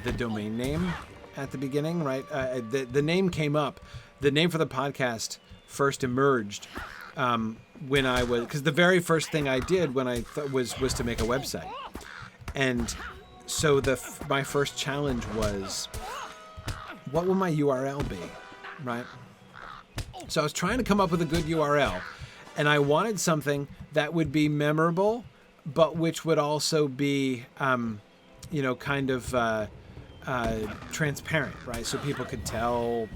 the domain name at the beginning, right? The name came up. The name for the podcast first emerged when I was... Because the very first thing I did when I was to make a website. And so my first challenge was, what will my URL be, right? So I was trying to come up with a good URL, and I wanted something that would be memorable, but which would also be, kind of transparent, right? So people could tell,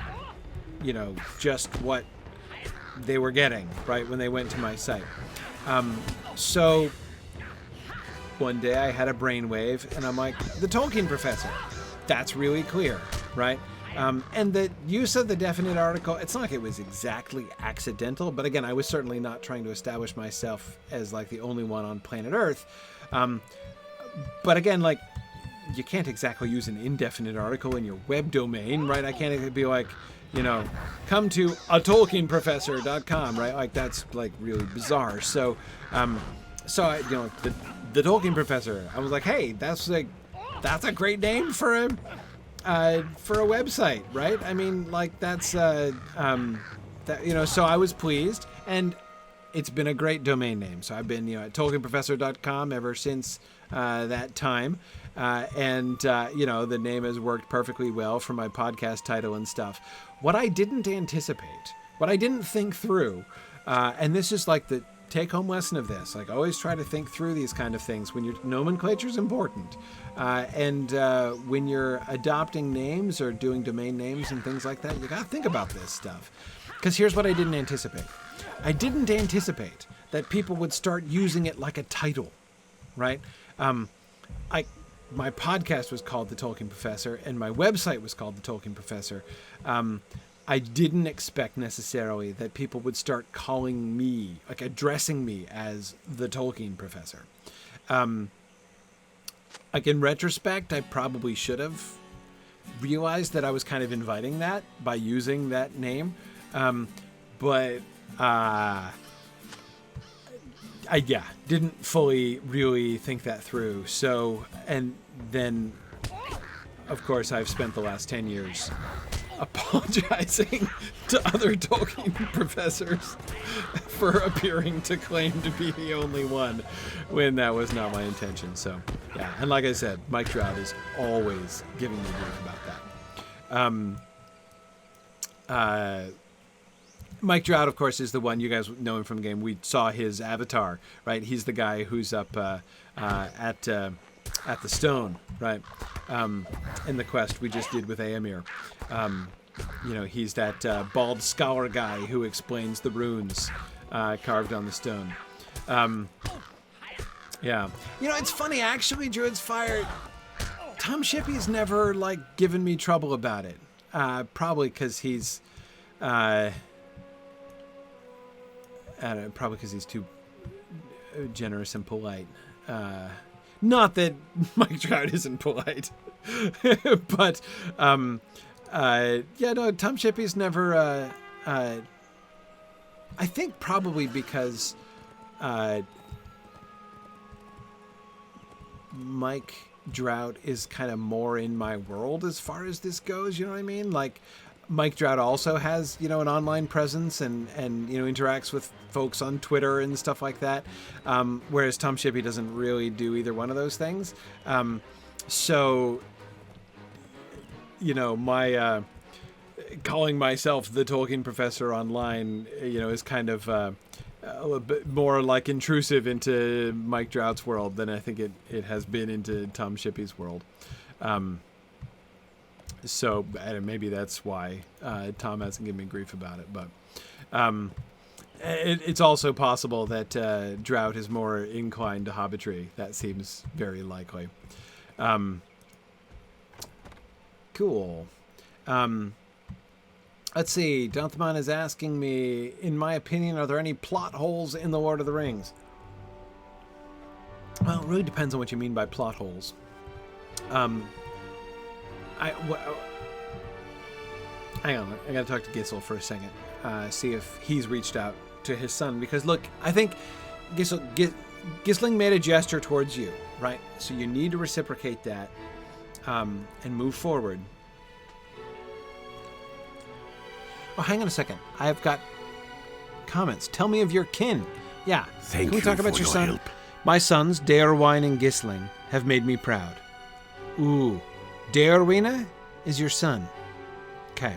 just what they were getting, right, when they went to my site. So one day I had a brainwave, and I'm like, the Tolkien Professor. That's really clear, right? And the use of the definite article, it's not like it was exactly accidental, but again, I was certainly not trying to establish myself as like the only one on planet Earth. But again, like, you can't exactly use an indefinite article in your web domain, right? I can't be like, come to atolkienprofessor.com, right? Like, that's like really bizarre. So I, the Tolkien Professor, I was like, hey, that's a great name for a website, right? I mean, like, that's so I was pleased, and it's been a great domain name. So I've been, at tolkienprofessor.com ever since that time. The name has worked perfectly well for my podcast title and stuff. What I didn't anticipate, what I didn't think through, and this is like the take-home lesson of this, like, always try to think through these kind of things when your nomenclature is important. And when you're adopting names or doing domain names and things like that, you got to think about this stuff. Because here's what I didn't anticipate. I didn't anticipate that people would start using it like a title, right? My podcast was called The Tolkien Professor, and my website was called The Tolkien Professor. I didn't expect necessarily that people would start calling me, like addressing me as the Tolkien Professor. Like, in retrospect, I probably should have realized that I was kind of inviting that by using that name. But I didn't fully really think that through. So, and then, of course, I've spent the last 10 years apologizing to other Tolkien professors for appearing to claim to be the only one when that was not my intention. So, yeah. And like I said, Mike Drought is always giving me grief about that. Mike Drought, of course, is the one you guys know him from the game. We saw his avatar, right? He's the guy who's up at the stone, right? In the quest we just did with Aemir. He's that bald scholar guy who explains the runes carved on the stone. Yeah. It's funny, actually, Druid's Fire, Tom Shippey's never, given me trouble about it. Probably because he's... probably because he's too generous and polite. Not that Mike Trout isn't polite, but Tom Shippey's never. I think probably because Mike Drought is kind of more in my world as far as this goes. You know what I mean? Mike Drought also has, an online presence and interacts with folks on Twitter and stuff like that. Whereas Tom Shippey doesn't really do either one of those things. My calling myself the Tolkien professor online, is kind of a little bit more intrusive into Mike Drought's world than I think it has been into Tom Shippey's world. So maybe that's why Tom hasn't given me grief about it. But it's also possible that Drought is more inclined to hobbitry. That seems very likely. Cool. Let's see. Dunthman is asking me, in my opinion, are there any plot holes in The Lord of the Rings? Well, it really depends on what you mean by plot holes. Hang on, I gotta talk to Gísil for a second. See if he's reached out to his son. Because look, I think Gisling made a gesture towards you, right? So you need to reciprocate that and move forward. Oh, hang on a second. I've got comments. Tell me of your kin. Yeah. Thank Can we you talk about for your your son? help. My sons, Daorwine and Gisling, have made me proud. Ooh. Daorwina is your son. Okay.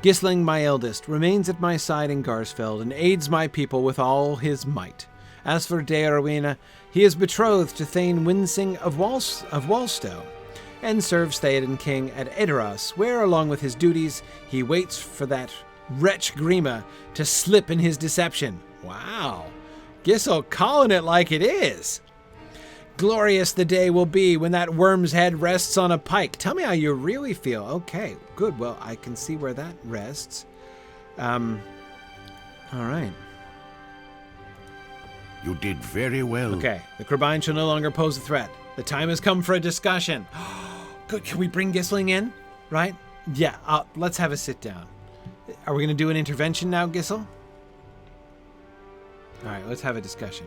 Gisling, my eldest, remains at my side in Garsfeld and aids my people with all his might. As for Daorwina, he is betrothed to Thane Winsing of Wallstow, and serves Theoden King at Edoras, where, along with his duties, he waits for that wretch Grima to slip in his deception. Wow. Gísil calling it like it is. Glorious the day will be when that worm's head rests on a pike. Tell me how you really feel. Okay, good. Well, I can see where that rests. All right. You did very well. Okay, the crebain shall no longer pose a threat. The time has come for a discussion. Good. Can we bring Gisling in? Right? Yeah. Let's have a sit down. Are we going to do an intervention now, Gísil? All right. Let's have a discussion.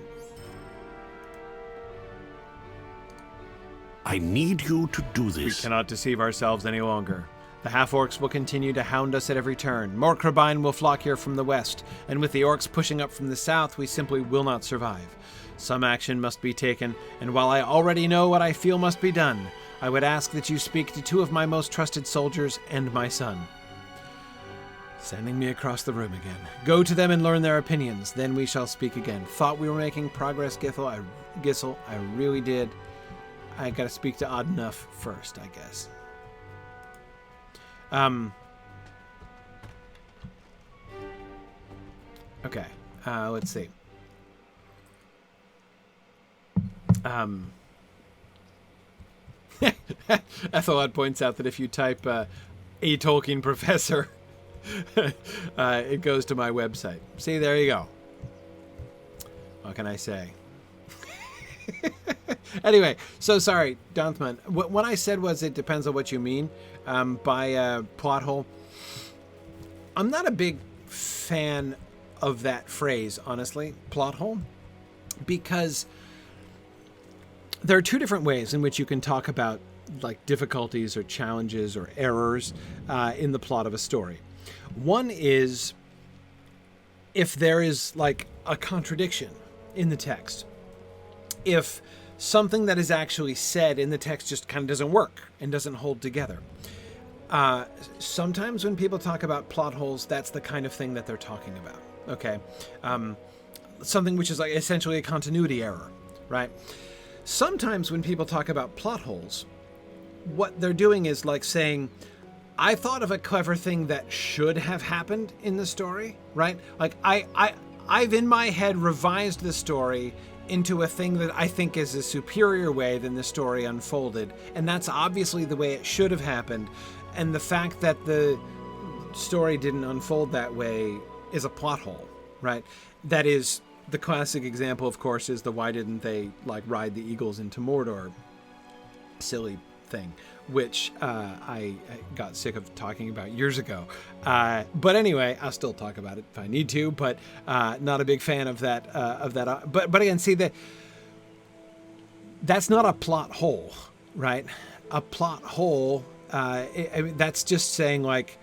I need you to do We this. cannot deceive ourselves any longer. The half-orcs will continue to hound us at every turn. More crebain will flock here from the west, and with the orcs pushing up from the south, we simply will not survive. Some action must be taken, and while I already know what I feel must be done, I would ask that you speak to two of my most trusted soldiers and my son. Sending me across the room again. Go to them and learn their opinions, then we shall speak again. Thought we were making progress, Gísil. I really did. I gotta speak to Odd Enough first, I guess. Okay, let's see. Ethelad points out that if you type a Tolkien professor, it goes to my website. See, there you go. What can I say? Anyway, so sorry, Donthman. What I said was it depends on what you mean by plot hole. I'm not a big fan of that phrase, honestly, plot hole, because there are two different ways in which you can talk about like difficulties or challenges or errors in the plot of a story. One is if there is like a contradiction in the text. If something that is actually said in the text just kind of doesn't work and doesn't hold together. Sometimes when people talk about plot holes, that's the kind of thing that they're talking about. Okay. Something which is like essentially a continuity error, right? Sometimes when people talk about plot holes, what they're doing is like saying, I thought of a clever thing that should have happened in the story, right? Like I've in my head revised the story into a thing that I think is a superior way than the story unfolded. And that's obviously the way it should have happened. And the fact that the story didn't unfold that way is a plot hole, right? That is the classic example, of course, is the why didn't they like ride the eagles into Mordor silly thing, which I got sick of talking about years ago. But anyway, I'll still talk about it if I need to, but not a big fan of that. But again, see, that's not a plot hole, right? A plot hole, I mean, that's just saying like,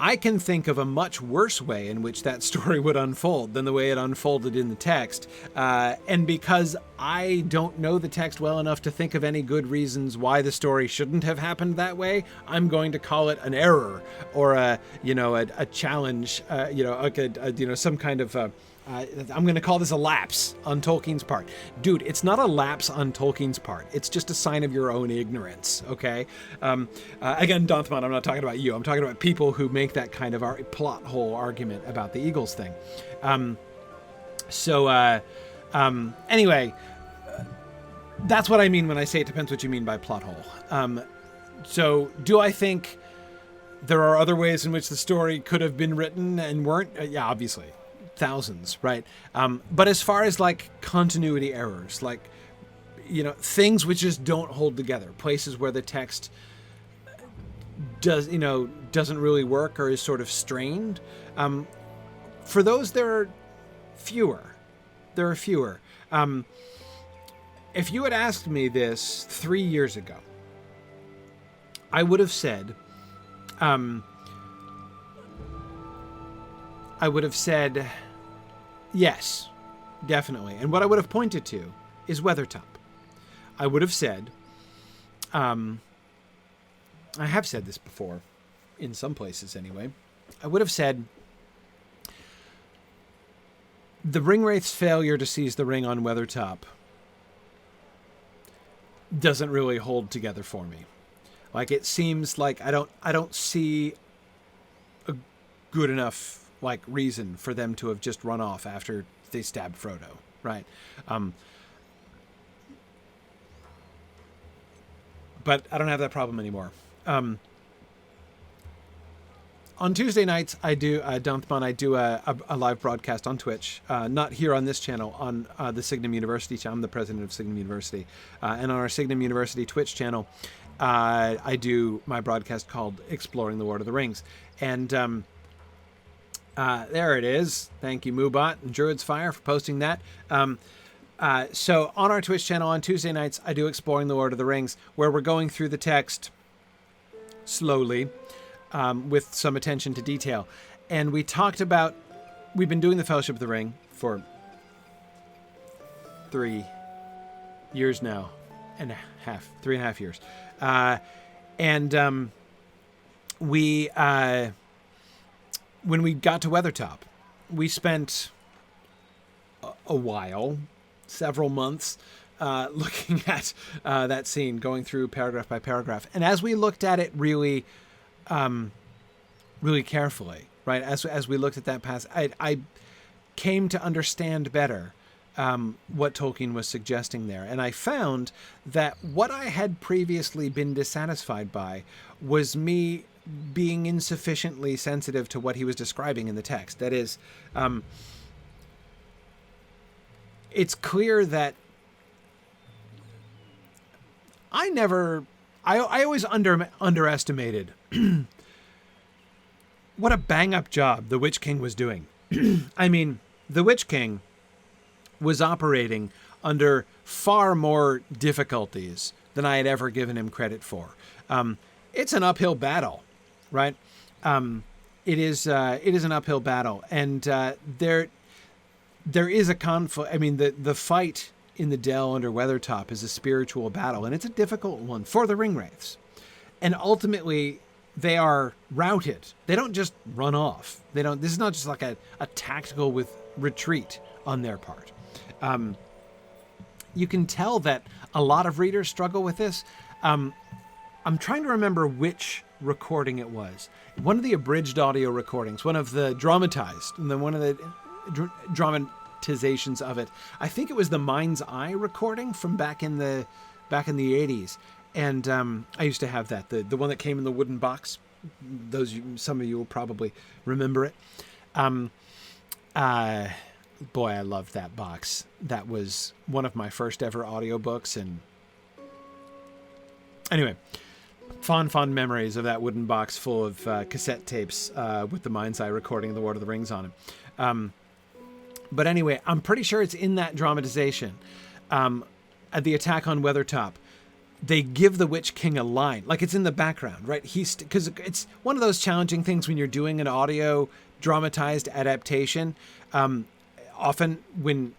I can think of a much worse way in which that story would unfold than the way it unfolded in the text. And because I don't know the text well enough to think of any good reasons why the story shouldn't have happened that way, I'm going to call it an error or a challenge, some kind of, I'm going to call this a lapse on Tolkien's part. Dude, it's not a lapse on Tolkien's part. It's just a sign of your own ignorance, okay? Again, Donthmon, I'm not talking about you. I'm talking about people who make that kind of plot hole argument about the Eagles thing. Anyway, that's what I mean when I say it depends what you mean by plot hole. So do I think there are other ways in which the story could have been written and weren't? Yeah, obviously. Thousands, right? But as far as like continuity errors, like, things which just don't hold together, places where the text doesn't really work or is sort of strained, for those there are fewer. If you had asked me this 3 years ago, I would have said, yes, definitely. And what I would have pointed to is Weathertop. I would have said, I have said this before, in some places anyway, I would have said, the Ringwraith's failure to seize the ring on Weathertop doesn't really hold together for me. Like, it seems like I don't see a good enough like reason for them to have just run off after they stabbed Frodo, right? But I don't have that problem anymore. On Tuesday nights, I do Dunthman. I do a live broadcast on Twitch, not here on this channel, on the Signum University channel. I'm the president of Signum University, and on our Signum University Twitch channel, I do my broadcast called Exploring the Lord of the Rings, and there it is. Thank you, Moobot and Druid's Fire, for posting that. So on our Twitch channel on Tuesday nights, I do Exploring the Lord of the Rings, where we're going through the text slowly, with some attention to detail. And we've been doing the Fellowship of the Ring for 3 years now, 3.5 years. When we got to Weathertop, we spent a while, several months, looking at that scene, going through paragraph by paragraph. And as we looked at it really carefully, right, as we looked at that passage, I came to understand better what Tolkien was suggesting there. And I found that what I had previously been dissatisfied by was me being insufficiently sensitive to what he was describing in the text. That is, it's clear that I always underestimated what a bang-up job the Witch King was doing. I mean, the Witch King was operating under far more difficulties than I had ever given him credit for. It's an uphill battle, right? It is an uphill battle, and there is a conflict. I mean, the fight in the dell under Weathertop is a spiritual battle, and it's a difficult one for the Ringwraiths. And ultimately, they are routed. They don't just run off. This is not just like a tactical with retreat on their part. You can tell that a lot of readers struggle with this. I'm trying to remember which recording it was. One of the abridged audio recordings, one of the dramatized, and then one of the dramatizations of it. I think it was the Mind's Eye recording from back in the 80s. And I used to have that, the one that came in the wooden box. Some of you will probably remember it. Boy, I loved that box. That was one of my first ever audiobooks. And anyway, fond memories of that wooden box full of cassette tapes with the Mind's Eye recording of the Lord of the Rings on it. But anyway, I'm pretty sure it's in that dramatization. At the attack on Weathertop, they give the Witch King a line, like it's in the background, right? Because it's one of those challenging things when you're doing an audio dramatized adaptation. Often when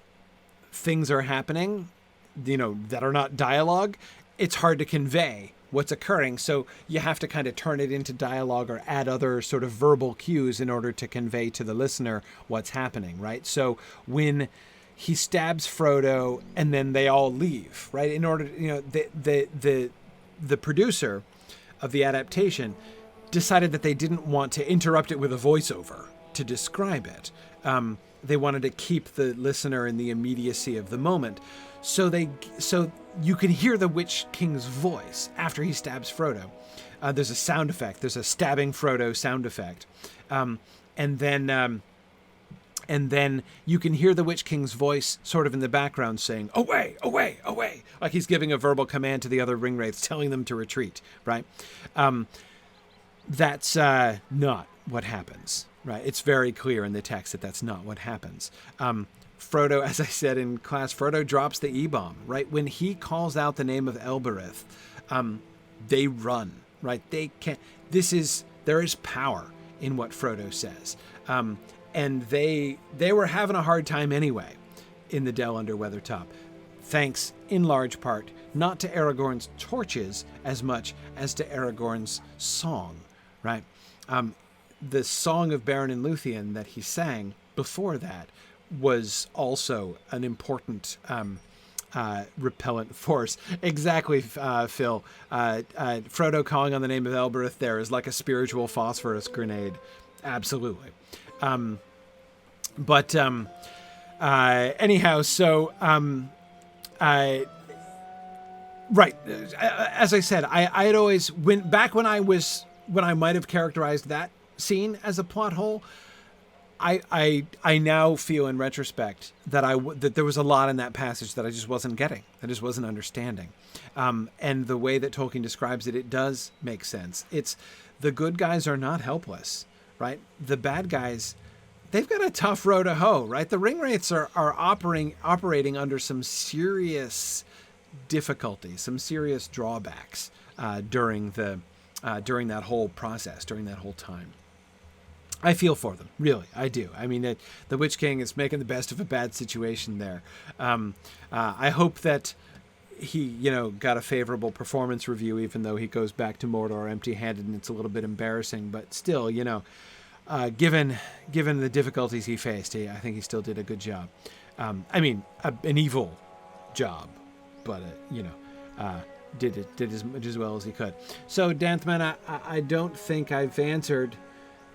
things are happening, that are not dialogue, it's hard to convey what's occurring. So you have to kind of turn it into dialogue or add other sort of verbal cues in order to convey to the listener what's happening, right? So when he stabs Frodo and then they all leave, right? In order, the producer of the adaptation decided that they didn't want to interrupt it with a voiceover to describe it. They wanted to keep the listener in the immediacy of the moment. So you can hear the Witch King's voice after he stabs Frodo. There's a sound effect. There's a stabbing Frodo sound effect. And then you can hear the Witch King's voice sort of in the background saying, away, away, away. Like he's giving a verbal command to the other Ringwraiths, telling them to retreat, right? That's not what happens, right? It's very clear in the text that that's not what happens. Frodo, as I said in class, Frodo drops the E-bomb, right? When he calls out the name of Elbereth, they run, right? They can't. There is power in what Frodo says. And they were having a hard time anyway in the dell under Weathertop, thanks in large part not to Aragorn's torches as much as to Aragorn's song, right? The Song of Beren and Luthien that he sang before that was also an important repellent force. Exactly, Phil. Frodo calling on the name of Elbereth there is like a spiritual phosphorus grenade. Absolutely. Anyhow, so, right. As I said, I had always, when I might have characterized that scene as a plot hole, I now feel in retrospect that there was a lot in that passage that I just wasn't getting, I just wasn't understanding. And the way that Tolkien describes it, it does make sense. It's the good guys are not helpless, right? The bad guys, they've got a tough row to hoe, right? The Ringwraiths are operating under some serious difficulties, some serious drawbacks during that whole process, during that whole time. I feel for them, really, I do. I mean, the Witch King is making the best of a bad situation there. I hope that he, got a favorable performance review, even though he goes back to Mordor empty-handed, and it's a little bit embarrassing. But still, given the difficulties he faced, I think he still did a good job. I mean, an evil job, but did as well as he could. So, Danthman, I don't think I've answered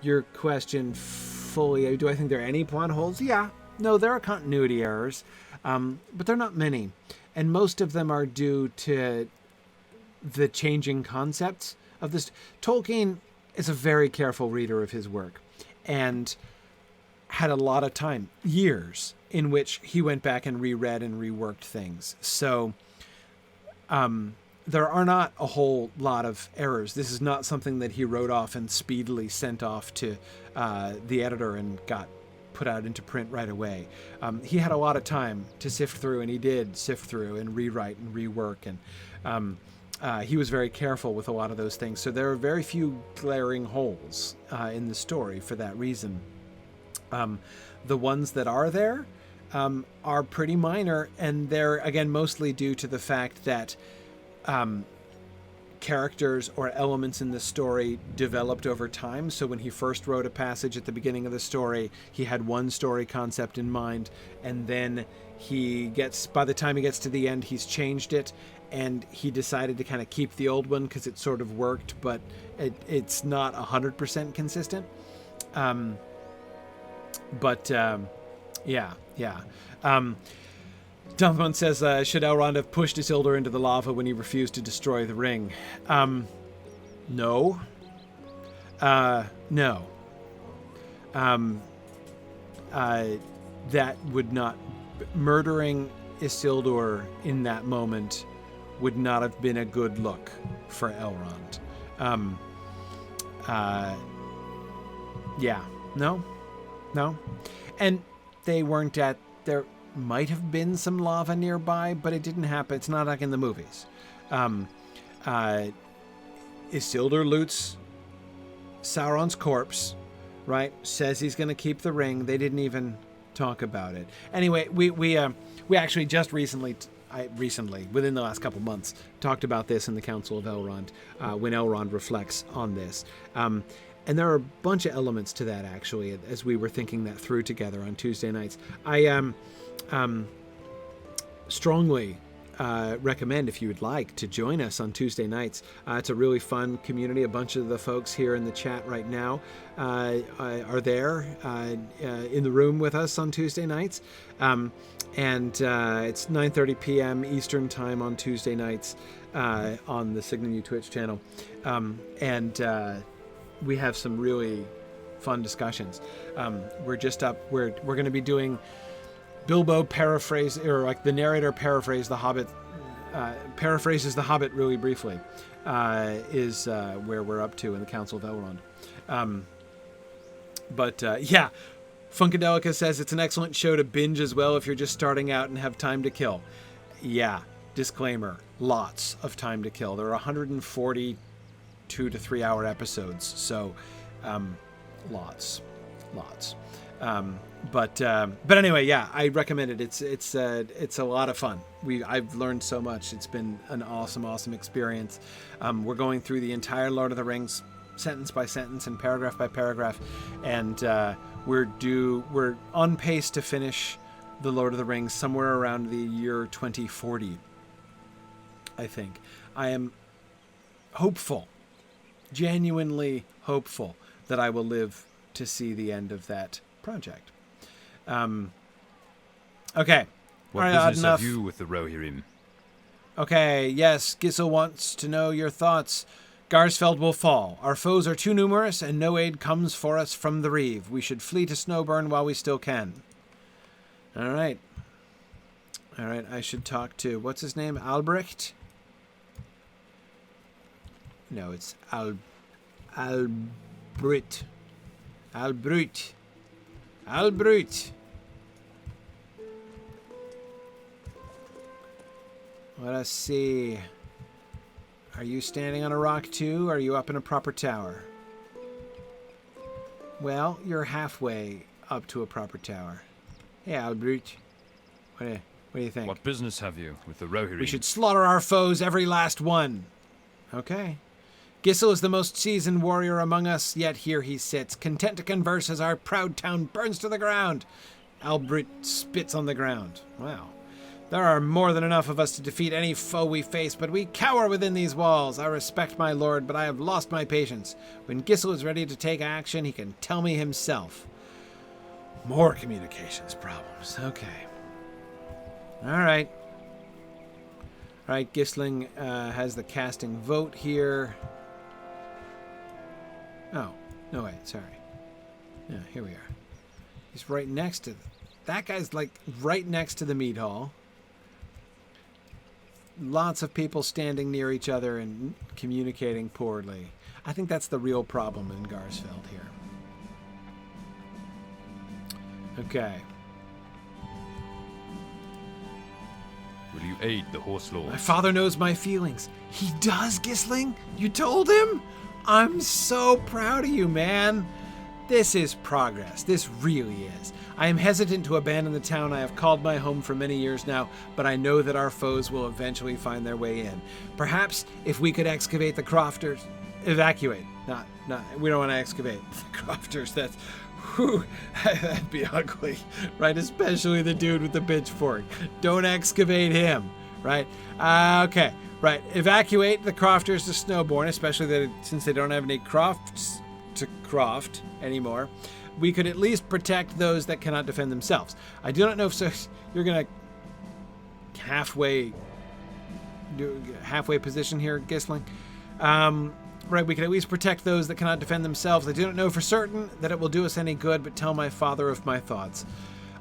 your question fully. Do I think there are any plot holes? Yeah. No, there are continuity errors, but they're not many. And most of them are due to the changing concepts of this. Tolkien is a very careful reader of his work and had a lot of time, years, in which he went back and reread and reworked things. So there are not a whole lot of errors. This is not something that he wrote off and speedily sent off to the editor and got put out into print right away. He had a lot of time to sift through, and he did sift through and rewrite and rework. And he was very careful with a lot of those things. So there are very few glaring holes in the story for that reason. The ones that are there are pretty minor, and they're, again, mostly due to the fact that characters or elements in the story developed over time. So when he first wrote a passage at the beginning of the story, he had one story concept in mind, and then by the time he gets to the end, he's changed it, and he decided to kind of keep the old one because it sort of worked, but it's not 100% consistent. Dumpman says, should Elrond have pushed Isildur into the lava when he refused to destroy the ring? No. No. That would not... Murdering Isildur in that moment would not have been a good look for Elrond. No. And they weren't at... There might have been some lava nearby, but it didn't happen. It's not like in the movies. Isildur loots Sauron's corpse, right? Says he's going to keep the ring. They didn't even talk about it. Anyway, we actually just recently, within the last couple months, talked about this in the Council of Elrond, when Elrond reflects on this. And there are a bunch of elements to that, actually, as we were thinking that through together on Tuesday nights. I strongly recommend, if you would like, to join us on Tuesday nights. It's a really fun community. A bunch of the folks here in the chat right now are there in the room with us on Tuesday nights. And it's 9:30 p.m. Eastern Time on Tuesday nights on the Signum Twitch channel. We have some really fun discussions. We're just up. We're going to be doing Bilbo paraphrase, or like the narrator paraphrases The Hobbit really briefly, is where we're up to in the Council of Elrond. Funkadelica says it's an excellent show to binge as well if you're just starting out and have time to kill. Yeah, disclaimer, lots of time to kill. There are 140 2 to 3 hour episodes, so lots. But anyway, yeah, I recommend it. It's a lot of fun. I've learned so much. It's been an awesome experience. We're going through the entire Lord of the Rings, sentence by sentence and paragraph by paragraph, and we're on pace to finish the Lord of the Rings somewhere around the year 2040. I think I am hopeful, genuinely hopeful, that I will live to see the end of that project. Okay. What business have you with the Rohirrim? Okay, yes, Gísil wants to know your thoughts. Garsfeld will fall. Our foes are too numerous, and no aid comes for us from the Reeve. We should flee to Snowburn while we still can. All right, I should talk to, what's his name, Albrecht? No, it's Albrecht. Let us see. Are you standing on a rock too? Or are you up in a proper tower? Well, you're halfway up to a proper tower. Hey, Albrecht. What do you think? What business have you with the Rohirrim? We should slaughter our foes, every last one. Okay. Gísil is the most seasoned warrior among us, yet here he sits, content to converse as our proud town burns to the ground. Albrecht spits on the ground. Wow. There are more than enough of us to defeat any foe we face, but we cower within these walls. I respect my lord, but I have lost my patience. When Gísil is ready to take action, he can tell me himself. More communications problems. Okay. All right, Gisling has the casting vote here. Oh, no, wait, sorry. Yeah, here we are. He's right next to... That guy's, like, right next to the Mead Hall. Lots of people standing near each other and communicating poorly. I think that's the real problem in Garsfeld here. Okay. Will you aid the Horse Lords? My father knows my feelings. He does, Gisling? You told him? I'm so proud of you, man. This is progress. This really is. I am hesitant to abandon the town I have called my home for many years now, but I know that our foes will eventually find their way in. Perhaps if we could excavate the crofters... Evacuate. Not, we don't want to excavate the crofters. That's... Whew, that'd be ugly, right? Especially the dude with the pitchfork. Don't excavate him, right? Okay, right. Evacuate the crofters to Snowborn, especially since they don't have any crofts to croft anymore. We could at least protect those that cannot defend themselves. I do not know if so. You're gonna halfway position here, Gisling. Right, we can at least protect those that cannot defend themselves. I do not know for certain that it will do us any good, but tell my father of my thoughts.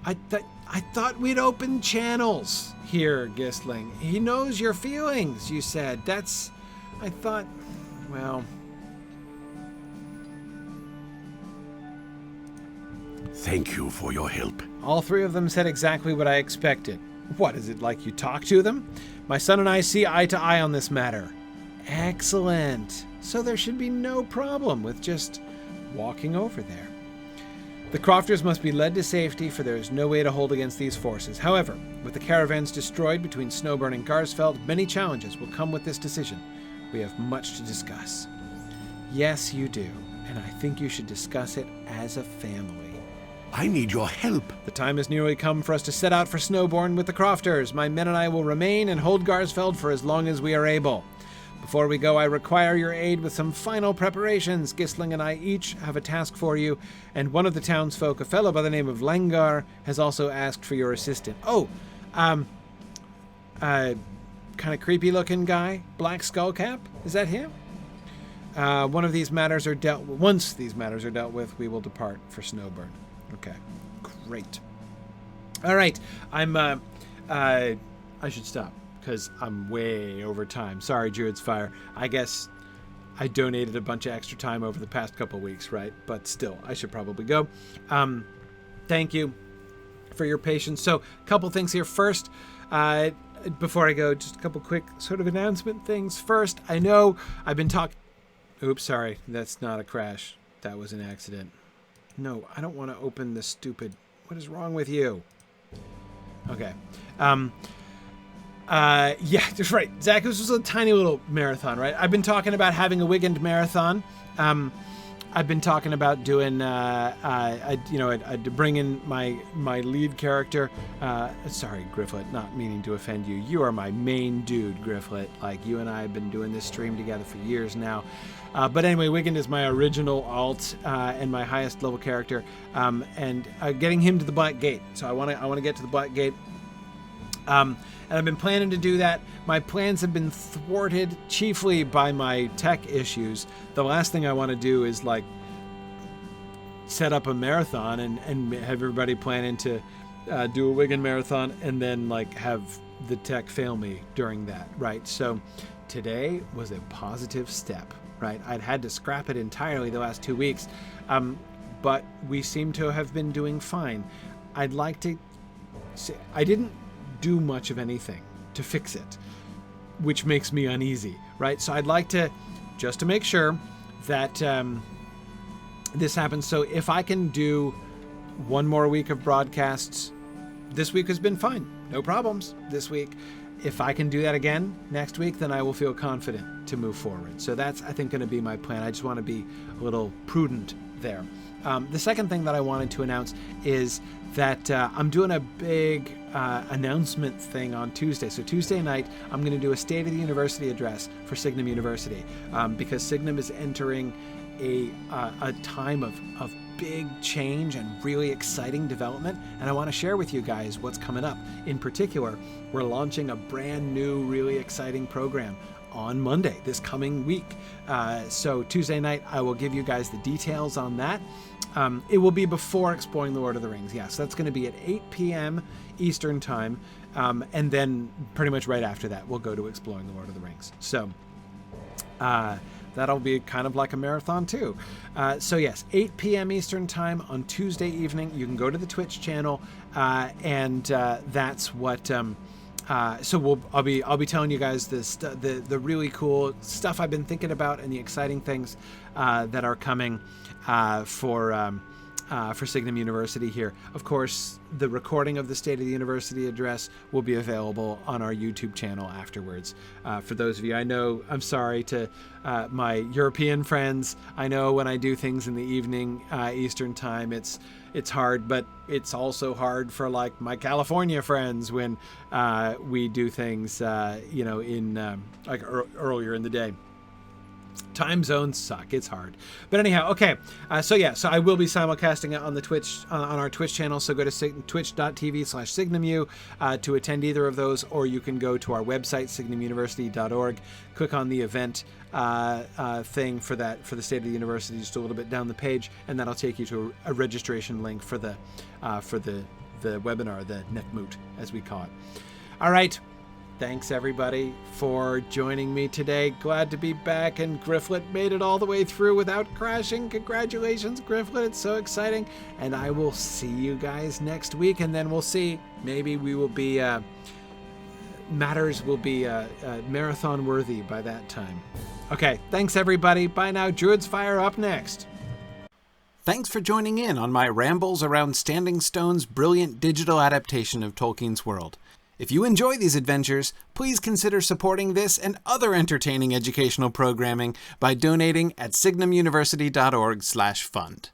I thought we'd open channels here, Gisling. He knows your feelings, you said. I thought, well... Thank you for your help. All three of them said exactly what I expected. What, is it like you talk to them? My son and I see eye to eye on this matter. Excellent. So there should be no problem with just walking over there. The crofters must be led to safety, for there is no way to hold against these forces. However, with the caravans destroyed between Snowburn and Garsfeld, many challenges will come with this decision. We have much to discuss. Yes, you do, and I think you should discuss it as a family. I need your help. The time has nearly come for us to set out for Snowborn with the crofters. My men and I will remain and hold Garsfeld for as long as we are able. Before we go, I require your aid with some final preparations. Gisling and I each have a task for you, and one of the townsfolk, a fellow by the name of Langar, has also asked for your assistance. Kind of creepy-looking guy, black skull cap. Is that him? Once these matters are dealt with, we will depart for Snowburn. Okay, great. All right, I should stop, because I'm way over time. Sorry, Druid's Fire. I guess I donated a bunch of extra time over the past couple weeks, right? But still, I should probably go. Thank you for your patience. So, a couple things here. First, before I go, just a couple quick sort of announcement things. First, I know I've been talking... Oops, sorry. That's not a crash. That was an accident. No, I don't want to open this stupid... What is wrong with you? Okay. Yeah, that's right. Zach, this was a tiny little marathon, right? I've been talking about having a weekend marathon. I've been talking about doing, I'd bring in my lead character. Sorry, Gryfflet, not meaning to offend you. You are my main dude, Gryfflet. Like, you and I have been doing this stream together for years now. But anyway, Wiggin is my original alt and my highest level character, and getting him to the Black Gate. So I want to get to the Black Gate. And I've been planning to do that. My plans have been thwarted chiefly by my tech issues. The last thing I want to do is like set up a marathon and have everybody planning to do a Wigan marathon and then like have the tech fail me during that, right? So today was a positive step, right? I'd had to scrap it entirely the last 2 weeks, but we seem to have been doing fine. I'd like to say I didn't do much of anything to fix it, which makes me uneasy, right? So I'd like to, just to make sure that this happens. So if I can do one more week of broadcasts, this week has been fine. No problems this week. If I can do that again next week, then I will feel confident to move forward. So that's, I think, going to be my plan. I just want to be a little prudent there. The second thing that I wanted to announce is that I'm doing a big announcement thing on Tuesday. So Tuesday night, I'm going to do a State of the University address for Signum University because Signum is entering a time of big change and really exciting development. And I want to share with you guys what's coming up. In particular, we're launching a brand new, really exciting program on Monday, this coming week. So Tuesday night, I will give you guys the details on that. It will be before Exploring the Lord of the Rings. Yes, that's going to be at 8 p.m. Eastern Time. And then pretty much right after that, we'll go to Exploring the Lord of the Rings. So that'll be kind of like a marathon too. So yes, 8 p.m. Eastern Time on Tuesday evening. You can go to the Twitch channel, and that's what So I'll be telling you guys the really cool stuff I've been thinking about and the exciting things that are coming for Signum University here. Of course, the recording of the State of the University address will be available on our YouTube channel afterwards. For those of you, I'm sorry to my European friends. I know when I do things in the evening Eastern time, it's hard, but it's also hard for like my California friends when we do things, in like earlier in the day. Time zones suck. It's hard. But anyhow, okay. So I will be simulcasting it on the Twitch, on our Twitch channel. So go to twitch.tv/signumu to attend either of those, or you can go to our website, signumuniversity.org, click on the event thing for the State of the University, just a little bit down the page, and that'll take you to a registration link for the webinar, the Nekmut, as we call it. All right. Thanks, everybody, for joining me today. Glad to be back, and Gryfflet made it all the way through without crashing. Congratulations, Gryfflet. It's so exciting. And I will see you guys next week, and then we'll see. Maybe we will be... matters will be marathon worthy by that time. Okay, thanks, everybody. Bye now. Druid's Fire up next. Thanks for joining in on my rambles around Standing Stone's brilliant digital adaptation of Tolkien's world. If you enjoy these adventures, please consider supporting this and other entertaining educational programming by donating at signumuniversity.org/fund.